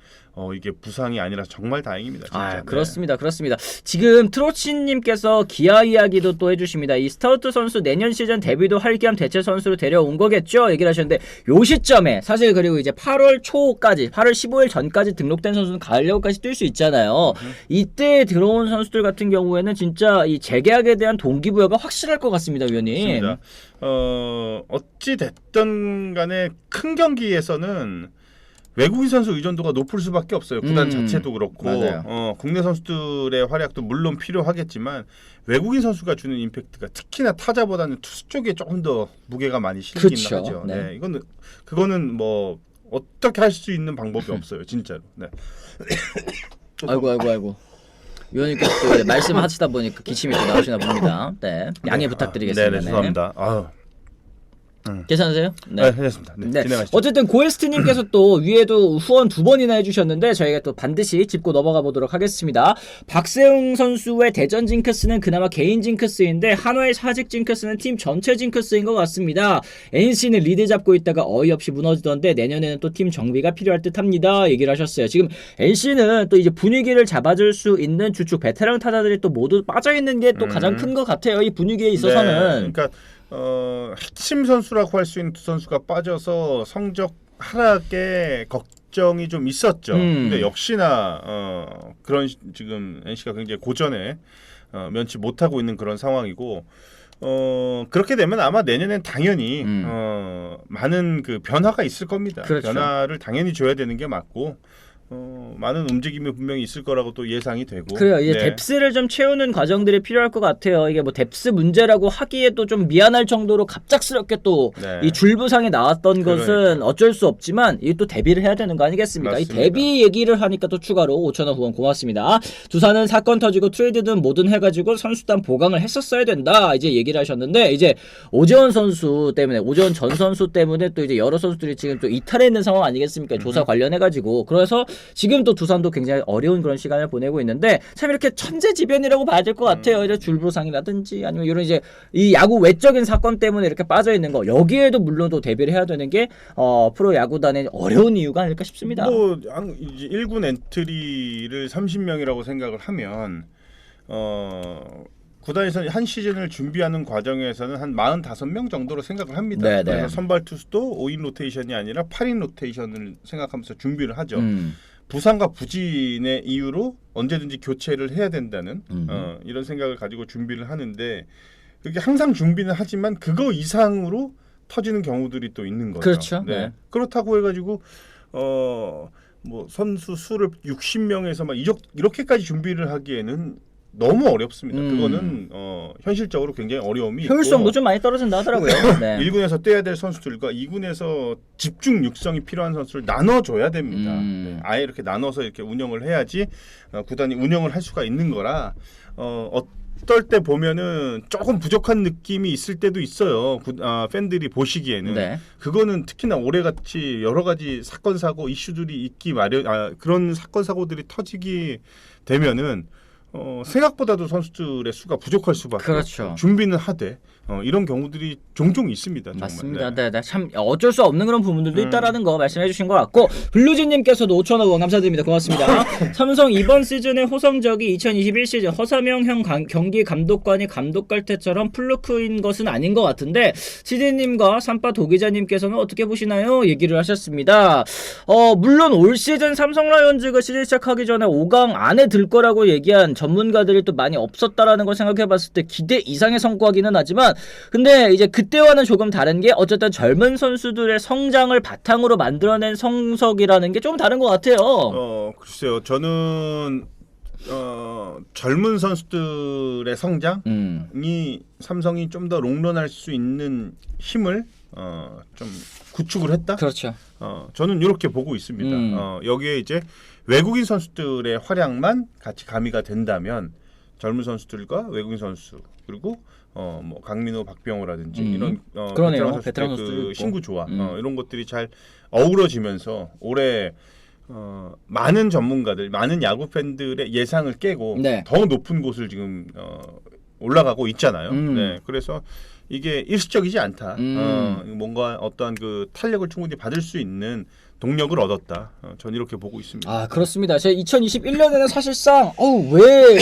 이게 부상이 아니라 정말 다행입니다. 진짜. 그렇습니다. 그렇습니다. 지금 트로치님께서 기아 이야기도 또 해주십니다. 이 스타우트 선수 내년 시즌 데뷔도 할 겸 대체 선수로 데려온 거겠죠? 얘기를 하셨는데 요 시점에 사실 그리고 이제 8월 초까지 8월 15일 전까지 등록된 선수는 가을 야구까지 뛸 수 있잖아요. 이때 들어온 선수들 같은 경우에는 진짜 이 재계약에 대한 동기부여가 확실할 것 같습니다, 위원님. 맞습니다. 어찌 됐든 간에 큰 경기에서는 외국인 선수 의존도가 높을 수밖에 없어요. 구단 자체도 그렇고 국내 선수들의 활약도 물론 필요하겠지만 외국인 선수가 주는 임팩트가 특히나 타자보다는 투수 쪽에 조금 더 무게가 많이 실리긴 하죠. 네. 그거는 뭐 어떻게 할 수 있는 방법이 없어요, 진짜로. 네. 아이고. 위원님께서 또 이제 말씀하시다 보니까 기침이 또 나오시나 봅니다. 네, 양해 부탁드리겠습니다. 네, 죄송합니다. 괜찮으세요? 네, 괜찮습니다. 네, 네. 진행하시죠. 어쨌든 고에스트님께서 또 위에도 후원 2번이나 해주셨는데 저희가 또 반드시 짚고 넘어가 보도록 하겠습니다. 박세웅 선수의 대전 징크스는 그나마 개인 징크스인데 한화의 사직 징크스는 팀 전체 징크스인 것 같습니다. NC는 리드 잡고 있다가 어이없이 무너지던데 내년에는 또 팀 정비가 필요할 듯합니다. 얘기를 하셨어요. 지금 NC는 또 이제 분위기를 잡아줄 수 있는 주축 베테랑 타자들이 또 모두 빠져 있는 게 또 가장 큰 것 같아요. 이 분위기에 있어서는. 네, 그러니까 핵심 선수라고 할 수 있는 두 선수가 빠져서 성적 하락에 걱정이 좀 있었죠. 근데 역시나 그런 지금 NC가 굉장히 고전에 면치 못하고 있는 그런 상황이고 그렇게 되면 아마 내년엔 당연히 많은 그 변화가 있을 겁니다. 그렇죠. 변화를 당연히 줘야 되는 게 맞고 많은 움직임이 분명히 있을 거라고 또 예상이 되고. 그래요. 이제 뎁스를 좀 채우는 과정들이 필요할 것 같아요. 이게 뭐 뎁스 문제라고 하기에도 좀 미안할 정도로 갑작스럽게 또 이 줄부상이 나왔던 것은 어쩔 수 없지만 이게 또 대비를 해야 되는 거 아니겠습니까? 맞습니다. 이 대비 얘기를 하니까 또 추가로 5,000원 후원 고맙습니다. 두산은 사건 터지고 트레이드든 뭐든 해가지고 선수단 보강을 했었어야 된다. 이제 얘기를 하셨는데 이제 오재원 선수 때문에 오재원 전 선수 때문에 또 이제 여러 선수들이 지금 또 이탈해 있는 상황 아니겠습니까? 조사 관련해가지고 그래서 지금 또 두산도 굉장히 어려운 그런 시간을 보내고 있는데 참 이렇게 천재지변이라고 봐야 될 것 같아요. 이제 줄부상이라든지 아니면 이런 이제 이 야구 외적인 사건 때문에 이렇게 빠져 있는 거 여기에도 물론 또 대비를 해야 되는 게 프로 야구단의 어려운 이유가 아닐까 싶습니다. 뭐 이제 1군 엔트리를 30명이라고 생각을 하면 구단에서 한 시즌을 준비하는 과정에서는 한 45명 정도로 생각을 합니다. 네네. 그래서 선발 투수도 5인 로테이션이 아니라 8인 로테이션을 생각하면서 준비를 하죠. 부상과 부진의 이유로 언제든지 교체를 해야 된다는 이런 생각을 가지고 준비를 하는데 그게 항상 준비는 하지만 그거 이상으로 터지는 경우들이 또 있는 거죠. 그렇죠. 네. 그렇다고 해가지고 뭐 선수 수를 60명에서 막 이렇게까지 준비를 하기에는 너무 어렵습니다. 그거는 현실적으로 굉장히 어려움이 효율성도 있고 좀 많이 떨어진다 하더라고요. 네. 1군에서 뛰어야 될 선수들과 2군에서 집중 육성이 필요한 선수를 나눠줘야 됩니다. 네. 아예 이렇게 나눠서 이렇게 운영을 해야지 구단이 운영을 할 수가 있는 거라 어떨 때 보면은 조금 부족한 느낌이 있을 때도 있어요. 팬들이 보시기에는 네. 그거는 특히나 올해같이 여러 가지 사건 사고 이슈들이 있기 마련 그런 사건 사고들이 터지게 되면은 생각보다도 선수들의 수가 부족할 수밖에 그렇죠. 없고 준비는 하되 이런 경우들이 종종 있습니다. 정말. 맞습니다. 네. 참 어쩔 수 없는 그런 부분들도 있다라는 거 말씀해 주신 것 같고 블루진님께서도 5,000원 후원 감사드립니다. 고맙습니다. 삼성 이번 시즌의 호성적이 2021 시즌 허사명 형 경기 감독관이 감독할 때처럼 플루크인 것은 아닌 것 같은데 시디님과 삼파 도기자님께서는 어떻게 보시나요? 얘기를 하셨습니다. 물론 올 시즌 삼성 라이온즈가 시즌 시작하기 전에 5강 안에 들 거라고 얘기한 전문가들이 또 많이 없었다라는 걸 생각해봤을 때 기대 이상의 성과기는 하지만 근데 이제 그때와는 조금 다른 게 어쨌든 젊은 선수들의 성장을 바탕으로 만들어낸 성적이라는 게 좀 다른 것 같아요. 글쎄요. 저는 젊은 선수들의 성장이 삼성이 좀 더 롱런할 수 있는 힘을 좀 구축을 했다. 그렇죠. 저는 이렇게 보고 있습니다. 여기에 이제 외국인 선수들의 활약만 같이 가미가 된다면 젊은 선수들과 외국인 선수 그리고 뭐 강민호, 박병호라든지 이런 그러네요. 베테랑 선수들 그 신구 조화 이런 것들이 잘 어우러지면서 올해 많은 전문가들, 많은 야구 팬들의 예상을 깨고 네. 더 높은 곳을 지금 올라가고 있잖아요. 네, 그래서 이게 일시적이지 않다. 뭔가 어떠한 그 탄력을 충분히 받을 수 있는 동력을 얻었다. 전 이렇게 보고 있습니다. 그렇습니다. 제가 2021년에는 사실상 왜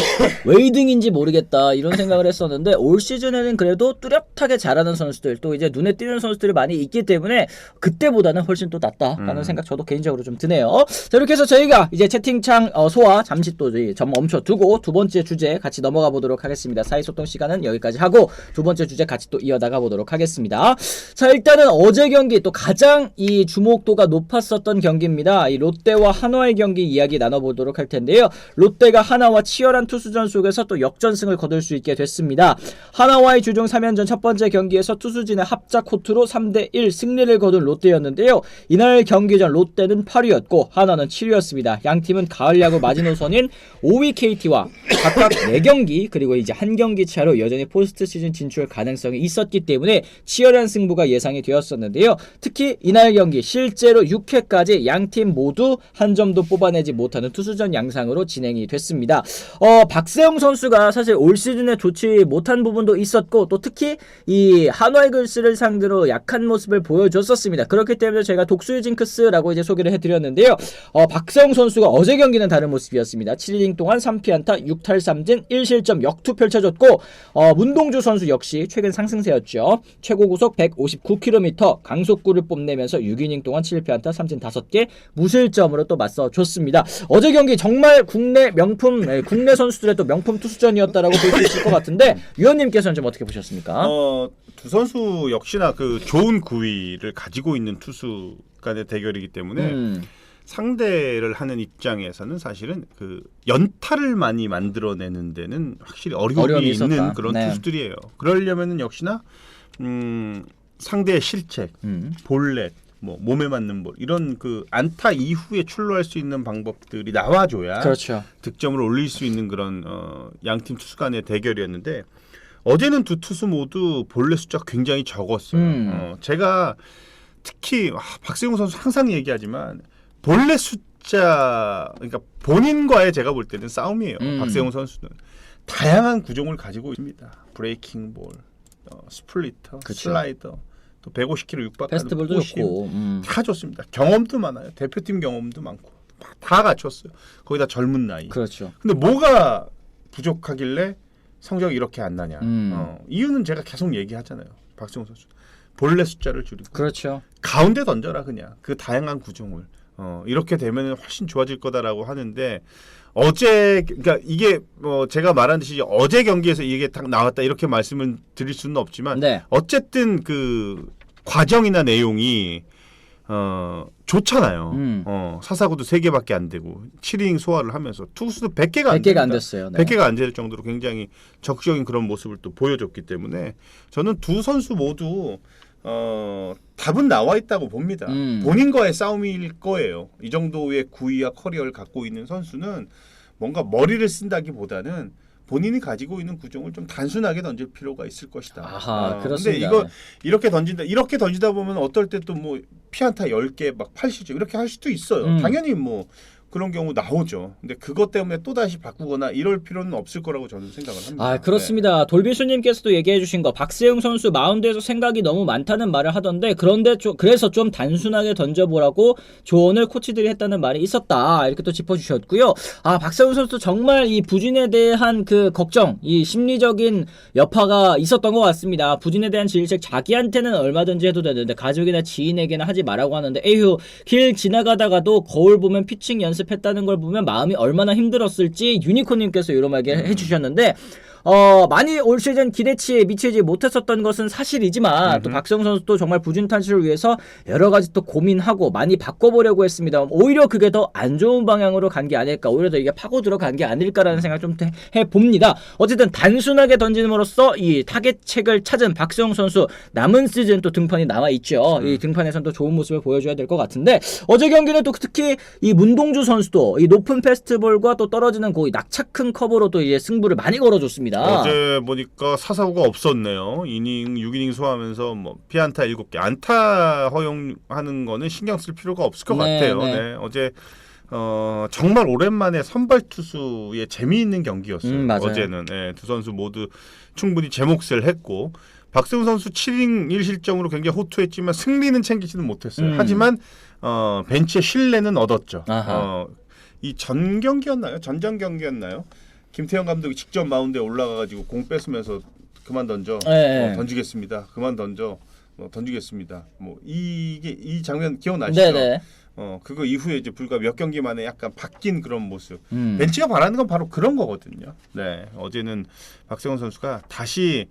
2등인지 모르겠다 이런 생각을 했었는데 올 시즌에는 그래도 뚜렷하게 잘하는 선수들 또 이제 눈에 띄는 선수들이 많이 있기 때문에 그때보다는 훨씬 또 낫다라는 생각 저도 개인적으로 좀 드네요. 자, 이렇게 해서 저희가 이제 채팅창 소화 잠시 또 점 멈춰두고 두 번째 주제 같이 넘어가 보도록 하겠습니다. 사이소통 시간은 여기까지 하고 두 번째 주제 같이 또 이어나가 보도록 하겠습니다. 자, 일단은 어제 경기 또 가장 이 주목도가 높았었던 경기입니다. 이 롯데와 한화의 경기 이야기 나눠보도록 할 텐데요. 롯데가 하나와 치열한 투수전 속에서 또 역전승을 거둘 수 있게 됐습니다. 하나와의 주중 3연전 첫 번째 경기에서 투수진의 합작 호투로 3대1 승리를 거둔 롯데였는데요. 이날 경기 전 롯데는 8위였고 하나는 7위였습니다. 양팀은 가을 야구 마지노선인 5위 KT와 각각 4경기 그리고 이제 한 경기 차로 여전히 포스트 시즌 진출 가능성이 있었기 때문에 치열한 승부가 예상이 되었었는데요. 특히 이날 경기 실제로 6회까지 양팀 모두 한 점도 뽑아내지 못하는 투수전 양상으로 진행이 됐습니다. 박세웅 선수가 사실 올 시즌에 좋지 못한 부분도 있었고 또 특히 이 한화이글스를 상대로 약한 모습을 보여줬었습니다. 그렇기 때문에 제가 독수리 징크스라고 이제 소개를 해드렸는데요. 박세웅 선수가 어제 경기는 다른 모습이었습니다. 7이닝 동안 3피안타 6탈3진 1실점 역투 펼쳐줬고 문동주 선수 역시 최근 상승세였죠. 최고 구속 159km 강속구를 뽐내면서 6이닝 동안 7피안타 3진 5개 무실점으로 또 맞서줬습니다. 어제 경기 정말 국내 명품 국내 선수들의 또 명품 투수전이었다라고 볼 수 있을 것 같은데 위원님께서는 좀 어떻게 보셨습니까? 두 선수 역시나 그 좋은 구위를 가지고 있는 투수 간의 대결이기 때문에 상대를 하는 입장에서는 사실은 그 연타를 많이 만들어내는 데는 확실히 어려움이 있는 그런 투수들이에요. 그러려면은 역시나 상대의 실책, 볼넷, 뭐 몸에 맞는 볼 이런 그 안타 이후에 출루할 수 있는 방법들이 나와줘야 그렇죠. 득점을 올릴 수 있는 그런 양팀 투수 간의 대결이었는데 어제는 두 투수 모두 볼넷 숫자가 굉장히 적었어요. 제가 특히 박세웅 선수 항상 얘기하지만 볼넷 숫자 그러니까 본인과의 제가 볼 때는 싸움이에요. 박세웅 선수는 다양한 구종을 가지고 있습니다. 브레이킹 볼, 스플리터, 그쵸. 슬라이더, 또 150km 육박하는 패스트볼도 좋고 다 좋습니다. 경험도 많아요. 대표팀 경험도 많고 다 갖췄어요. 거기다 젊은 나이. 그렇죠. 근데 뭐가 부족하길래 성적이 이렇게 안 나냐. 이유는 제가 계속 얘기하잖아요. 박세웅 선수 볼넷 숫자를 줄이고 그렇죠. 가운데 던져라 그냥 그 다양한 구종을 이렇게 되면 훨씬 좋아질 거다라고 하는데 어제 그러니까 이게 제가 말한 듯이 어제 경기에서 이게 딱 나왔다 이렇게 말씀을 드릴 수는 없지만 네. 어쨌든 그 과정이나 내용이 좋잖아요. 사사구도 3개밖에 안 되고 7이닝 소화를 하면서 투수도 100개가 안 됐어요. 네. 100개가 안 될 정도로 굉장히 적극적인 그런 모습을 또 보여줬기 때문에 저는 두 선수 모두 답은 나와 있다고 봅니다. 본인과의 싸움일 거예요. 이 정도의 구위와 커리어를 갖고 있는 선수는 뭔가 머리를 쓴다기보다는 본인이 가지고 있는 구종을 좀 단순하게 던질 필요가 있을 것이다. 아하, 그렇습니다. 근데 이렇게 던지다 보면 어떨 때 또 뭐 피안타 10개 막 80점 이렇게 할 수도 있어요. 당연히 뭐 그런 경우 나오죠. 근데 그것 때문에 또 다시 바꾸거나 이럴 필요는 없을 거라고 저는 생각을 합니다. 그렇습니다. 네. 돌비수님께서도 얘기해주신 거 박세웅 선수 마운드에서 생각이 너무 많다는 말을 하던데 그런데 그래서 좀 단순하게 던져보라고 조언을 코치들이 했다는 말이 있었다. 이렇게 또 짚어주셨고요. 박세웅 선수 정말 이 부진에 대한 그 걱정, 이 심리적인 여파가 있었던 것 같습니다. 부진에 대한 질책 자기한테는 얼마든지 해도 되는데 가족이나 지인에게는 하지 말라고 하는데 에휴 길 지나가다가도 거울 보면 피칭 연습했다는 걸 보면 마음이 얼마나 힘들었을지 유니콘님께서 이런 말 해주셨는데 많이 올 시즌 기대치에 미치지 못했었던 것은 사실이지만 또 박세웅 선수도 정말 부진 탈출을 위해서 여러 가지 또 고민하고 많이 바꿔보려고 했습니다. 오히려 그게 더 안 좋은 방향으로 간 게 아닐까, 오히려 더 이게 파고 들어간 게 아닐까라는 생각 좀 해봅니다. 어쨌든 단순하게 던짐으로써 이 타겟책을 찾은 박세웅 선수 남은 시즌 또 등판이 나와 있죠. 이 등판에서는 또 좋은 모습을 보여줘야 될 것 같은데 어제 경기는 또 특히 이 문동주 선수도 이 높은 패스트볼과 또 떨어지는 그 낙차큰 커브로 또 이제 승부를 많이 걸어줬습니다. 어제 보니까 사사구가 없었네요. 6이닝 소화하면서 뭐 피안타 7개, 안타 허용하는 거는 신경 쓸 필요가 없을 것 같아요. 네. 어제 정말 오랜만에 선발 투수의 재미있는 경기였어요. 어제는 두 선수 모두 충분히 제 몫을 했고 박세웅 선수 7이닝 1실점으로 굉장히 호투했지만 승리는 챙기지는 못했어요. 하지만 벤치의 신뢰는 얻었죠. 이 전 경기였나요? 전전 경기였나요? 김태형 감독이 직접 마운드에 올라가가지고 공 뺏으면서 그만 던져, 던지겠습니다. 그만 던져, 던지겠습니다. 뭐 이 장면 기억나시죠? 네네. 그거 이후에 이제 불과 몇 경기 만에 약간 바뀐 그런 모습. 벤치가 바라는 건 바로 그런 거거든요. 네, 어제는 박세웅 선수가 다시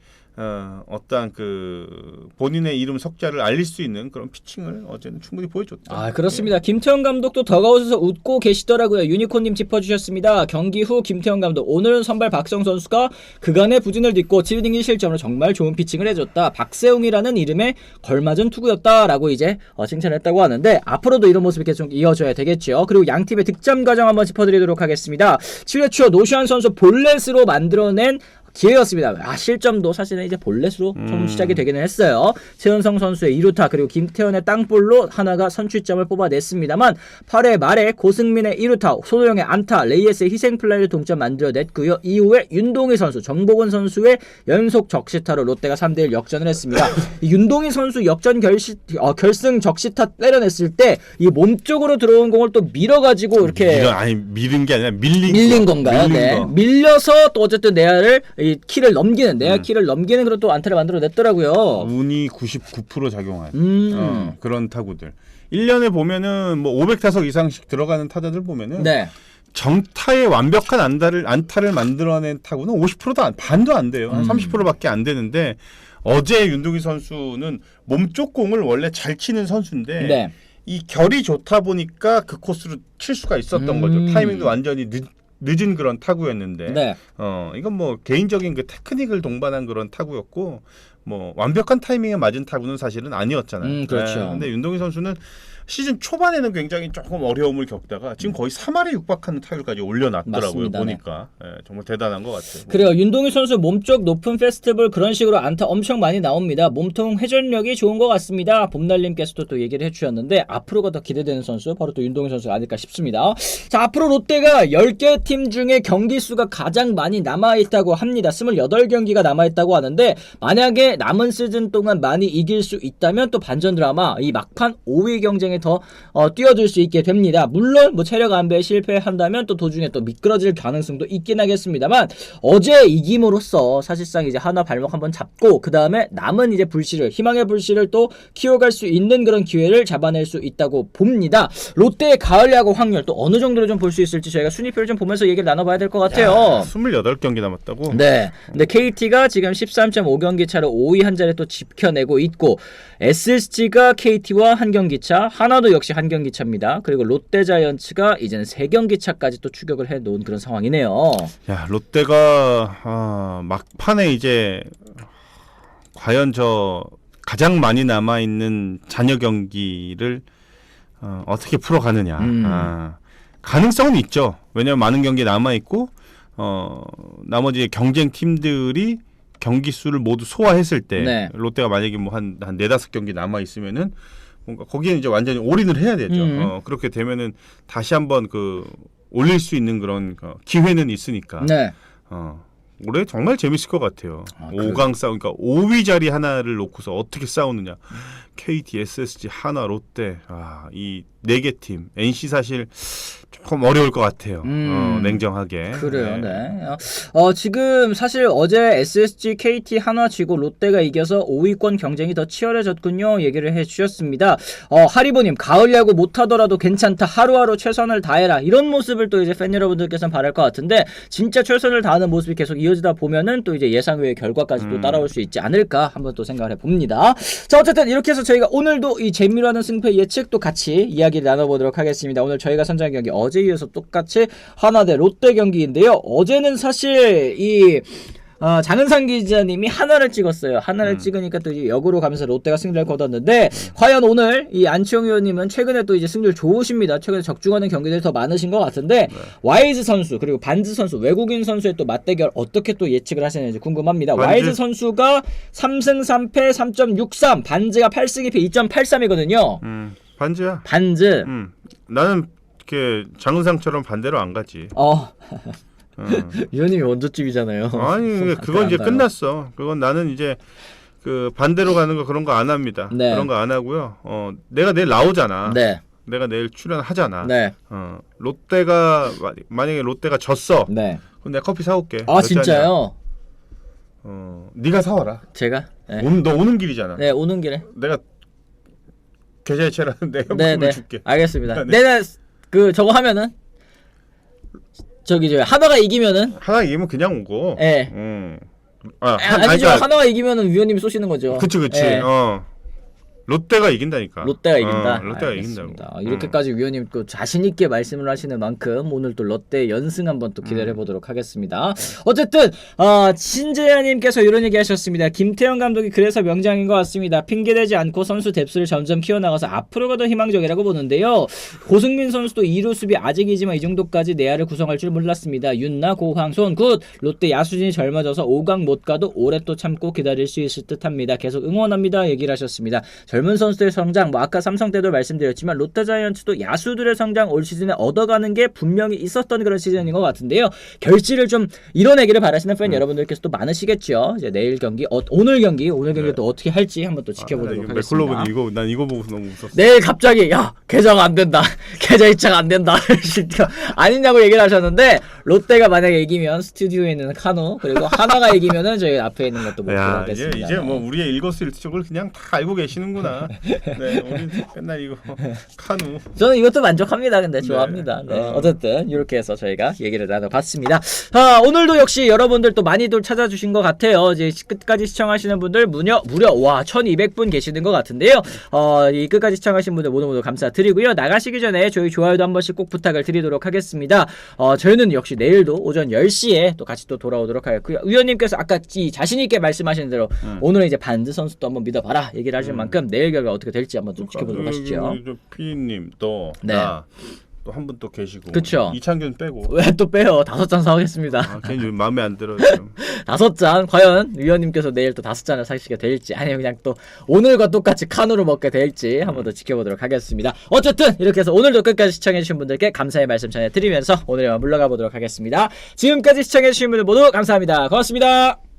어떠한 그 본인의 이름 석자를 알릴 수 있는 그런 피칭을 어제는 충분히 보여줬다. 그렇습니다. 김태형 감독도 더가웃에서 웃고 계시더라고요. 유니콘님 짚어주셨습니다. 경기 후 김태형 감독, 오늘은 선발 박세웅 선수가 그간의 부진을 딛고 7이닝 1실점으로 정말 좋은 피칭을 해줬다. 박세웅이라는 이름에 걸맞은 투구였다라고 이제 칭찬했다고 하는데 앞으로도 이런 모습이 계속 이어져야 되겠죠. 그리고 양팀의 득점 과정 한번 짚어드리도록 하겠습니다. 7회 초 노시안 선수 볼넷으로 만들어낸 기회였습니다. 실점도 사실은 이제 볼넷으로 좀 시작이 되기는 했어요. 최은성 선수의 2루타 그리고 김태현의 땅볼로 하나가 선취점을 뽑아냈습니다만 8회 말에 고승민의 2루타, 손호영의 안타, 레이에스의 희생플라이를 동점 만들어냈고요. 이후에 윤동희 선수, 정복은 선수의 연속 적시타로 롯데가 3대1 역전을 했습니다. 이 윤동희 선수 역전 결승 적시타 때려냈을 때 이 몸쪽으로 들어온 공을 또 밀어가지고 이렇게 밀은 게 아니라 밀린 건가요? 네. 밀려서 또 어쨌든 내야를 이 키를 넘기는 내야 키를 넘기는 그런 또 안타를 만들어냈더라고요. 운이 99% 작용한 그런 타구들. 1년에 보면은 뭐 500타석 이상씩 들어가는 타자들 보면은 네. 정타의 완벽한 안타를 만들어낸 타구는 50%도 반도 안 돼요. 한 30%밖에 안 되는데 어제 윤동희 선수는 몸쪽 공을 원래 잘 치는 선수인데 네. 이 결이 좋다 보니까 그 코스로 칠 수가 있었던 거죠. 타이밍도 완전히 늦은 그런 타구였는데 네. 이건 뭐 개인적인 그 테크닉을 동반한 그런 타구였고 뭐 완벽한 타이밍에 맞은 타구는 사실은 아니었잖아요. 그렇죠. 근데 윤동희 선수는 시즌 초반에는 굉장히 조금 어려움을 겪다가 지금 거의 3할에 육박하는 타율까지 올려놨더라고요. 맞습니다. 보니까 정말 대단한 것 같아요. 그래요. 윤동희 선수 몸쪽 높은 페스티벌 그런 식으로 안타 엄청 많이 나옵니다. 몸통 회전력이 좋은 것 같습니다. 봄날님께서도 또 얘기를 해주셨는데 앞으로가 더 기대되는 선수 바로 또 윤동희 선수가 아닐까 싶습니다. 자, 앞으로 롯데가 10개 팀 중에 경기 수가 가장 많이 남아있다고 합니다. 28경기가 남아있다고 하는데 만약에 남은 시즌 동안 많이 이길 수 있다면 또 반전 드라마 이 막판 5위 경쟁에 더 뛰어들 수 있게 됩니다. 물론 뭐 체력 안배에 실패한다면 또 도중에 또 미끄러질 가능성도 있긴 하겠습니다만 어제 이김으로써 사실상 이제 하나 발목 한번 잡고 그 다음에 남은 이제 희망의 불씨를 또 키워갈 수 있는 그런 기회를 잡아낼 수 있다고 봅니다. 롯데의 가을 야구 확률 또 어느 정도로 좀 볼 수 있을지 저희가 순위표를 좀 보면서 얘기를 나눠봐야 될 것 같아요. 28경기 남았다고? 네. 근데 KT가 지금 13.5경기 차로 5위 한 자리 또 지켜내고 있고 SSG가 KT와 한 경기 차, 하나도 역시 한 경기 차입니다. 그리고 롯데자이언츠가 이제는 3경기 차까지 또 추격을 해놓은 그런 상황이네요. 야, 롯데가 막판에 이제 과연 저 가장 많이 남아있는 잔여 경기를 어떻게 풀어가느냐. 가능성은 있죠. 왜냐하면 많은 경기 남아있고 나머지 경쟁 팀들이 경기 수를 모두 소화했을 때 네. 롯데가 만약에 뭐 한 4-5경기 남아 있으면은 뭔가 거기에는 이제 완전히 올인을 해야 되죠. 그렇게 되면은 다시 한번 올릴 수 있는 그런 기회는 있으니까. 네. 올해 정말 재밌을 것 같아요. 5강 싸움, 그러니까 5위 자리 하나를 놓고서 어떻게 싸우느냐. KT, SSG, 하나, 롯데, 이 4개 팀. NC 사실 조금 어려울 것 같아요. 냉정하게. 그래요, 네. 지금 사실 어제 SSG, KT 하나 지고 롯데가 이겨서 5위권 경쟁이 더 치열해졌군요. 얘기를 해주셨습니다. 하리보님, 가을 야구 못하더라도 괜찮다. 하루하루 최선을 다해라. 이런 모습을 또 이제 팬 여러분들께서는 바랄 것 같은데, 진짜 최선을 다하는 모습이 계속 이어지다 보면은 또 이제 예상 외의 결과까지 또 따라올 수 있지 않을까 한번 또 생각을 해봅니다. 자, 어쨌든 이렇게 해서 저희가 오늘도 이 재미로 하는 승패 예측도 같이 이야기를 나눠보도록 하겠습니다. 오늘 저희가 선정한 경기 어제 이어서 똑같이 하나 대 롯데 경기인데요. 어제는 사실 이 장은상 기자님이 하나를 찍었어요. 하나를 찍으니까 또 이제 역으로 가면서 롯데가 승리를 거뒀는데 과연 오늘 이 안치홍 의원님은 최근에 또 이제 승률 좋으십니다. 최근에 적중하는 경기들이 더 많으신 것 같은데 와이즈 선수 그리고 반즈 선수 외국인 선수의 또 맞대결 어떻게 또 예측을 하시는지 궁금합니다. 와이즈 선수가 3승 3패 3.63 반즈가 8승 2패 2.83이거든요. 반즈야. 반즈. 나는 이렇게 장은상처럼 반대로 안 가지. 위원님이 원조집이잖아요. 아니 그건 이제 끝났어. 그건 나는 이제 반대로 가는 거 그런 거 안 합니다. 네. 그런 거 안 하고요. 내가 내일 나오잖아. 네. 내가 내일 출연하잖아. 네. 롯데가 만약에 롯데가 졌어. 네. 그럼 내가 커피 사올게. 진짜요? 네가 사와라. 제가? 네. 너 오는 길이잖아. 네, 오는 길에. 내가 계좌이체라는 내 현금을 줄게. 알겠습니다. 내가 저거 하면은 하나가 이기면은 하나 이기면 그냥 오고. 네. 아니죠. 하나가 이기면은 위원님이 쏘시는 거죠. 그치. 네. 롯데가 이긴다니까. 롯데가 이긴다. 롯데가 알겠습니다. 이긴다고. 이렇게까지 위원님 또 자신 있게 말씀을 하시는 만큼 오늘 또 롯데 연승 한번 또 기다려 보도록 하겠습니다. 어쨌든 신재야님께서 이런 얘기하셨습니다. 김태형 감독이 그래서 명장인 것 같습니다. 핑계대지 않고 선수 뎁스를 점점 키워나가서 앞으로가 더 희망적이라고 보는데요. 고승민 선수도 2루 수비 아직이지만 이 정도까지 내야를 구성할 줄 몰랐습니다. 윤나, 고항손 굿. 롯데 야수진이 젊어져서 5강 못 가도 오래 또 참고 기다릴 수 있을 듯합니다. 계속 응원합니다. 얘기를 하셨습니다. 젊은 선수들의 성장, 뭐 아까 삼성 때도 말씀드렸지만 롯데자이언츠도 야수들의 성장 올 시즌에 얻어가는 게 분명히 있었던 그런 시즌인 것 같은데요. 결실을 좀 이뤄내기를 바라시는 팬 여러분들께서 또 많으시겠죠. 이제 내일 경기, 오늘 경기 또 어떻게 할지 한번 또 지켜보도록 하겠습니다. 난 이거 보고 너무 웃었어. 내일 갑자기 계좌가 안 된다. 계좌 이체가 안 된다. 아니냐고 얘기를 하셨는데 롯데가 만약에 이기면 스튜디오에 있는 카누 그리고 하나가 이기면은 저희 앞에 있는 것도 못 들어가겠습니다. 이제 뭐 우리의 일거수일투족을 그냥 다 알고 계시는구나. 네, 우리 맨날 이거 카누. 저는 이것도 만족합니다. 근데 좋아합니다. 네. 어쨌든 이렇게 해서 저희가 얘기를 나눠봤습니다. 오늘도 역시 여러분들 또 많이들 찾아주신 것 같아요. 이제 끝까지 시청하시는 분들 무려 1200분 계시는 것 같은데요. 이 끝까지 시청하신 분들 모두 감사드리고요. 나가시기 전에 저희 좋아요도 한 번씩 꼭 부탁을 드리도록 하겠습니다. 저희는 역시 내일도 오전 10시에 또 같이 또 돌아오도록 하겠고요. 위원님께서 아까 자신 있게 말씀하신 대로 오늘은 이제 반드 선수도 한번 믿어봐라 얘기를 하신 만큼 내일 결과 어떻게 될지 한번 좀 지켜보도록 하시죠. 피디님 또 한 분 또 계시고. 그쵸. 이창균 빼고. 왜 또 빼요? 5잔 사오겠습니다. 괜히 마음에 안 들어요. 5잔 과연 위원님께서 내일 또 5잔을 사시게 될지 아니면 그냥 또 오늘과 똑같이 칸으로 먹게 될지 한번 더 지켜보도록 하겠습니다. 어쨌든 이렇게 해서 오늘도 끝까지 시청해주신 분들께 감사의 말씀 전해드리면서 오늘만 물러가 보도록 하겠습니다. 지금까지 시청해주신 분들 모두 감사합니다. 고맙습니다.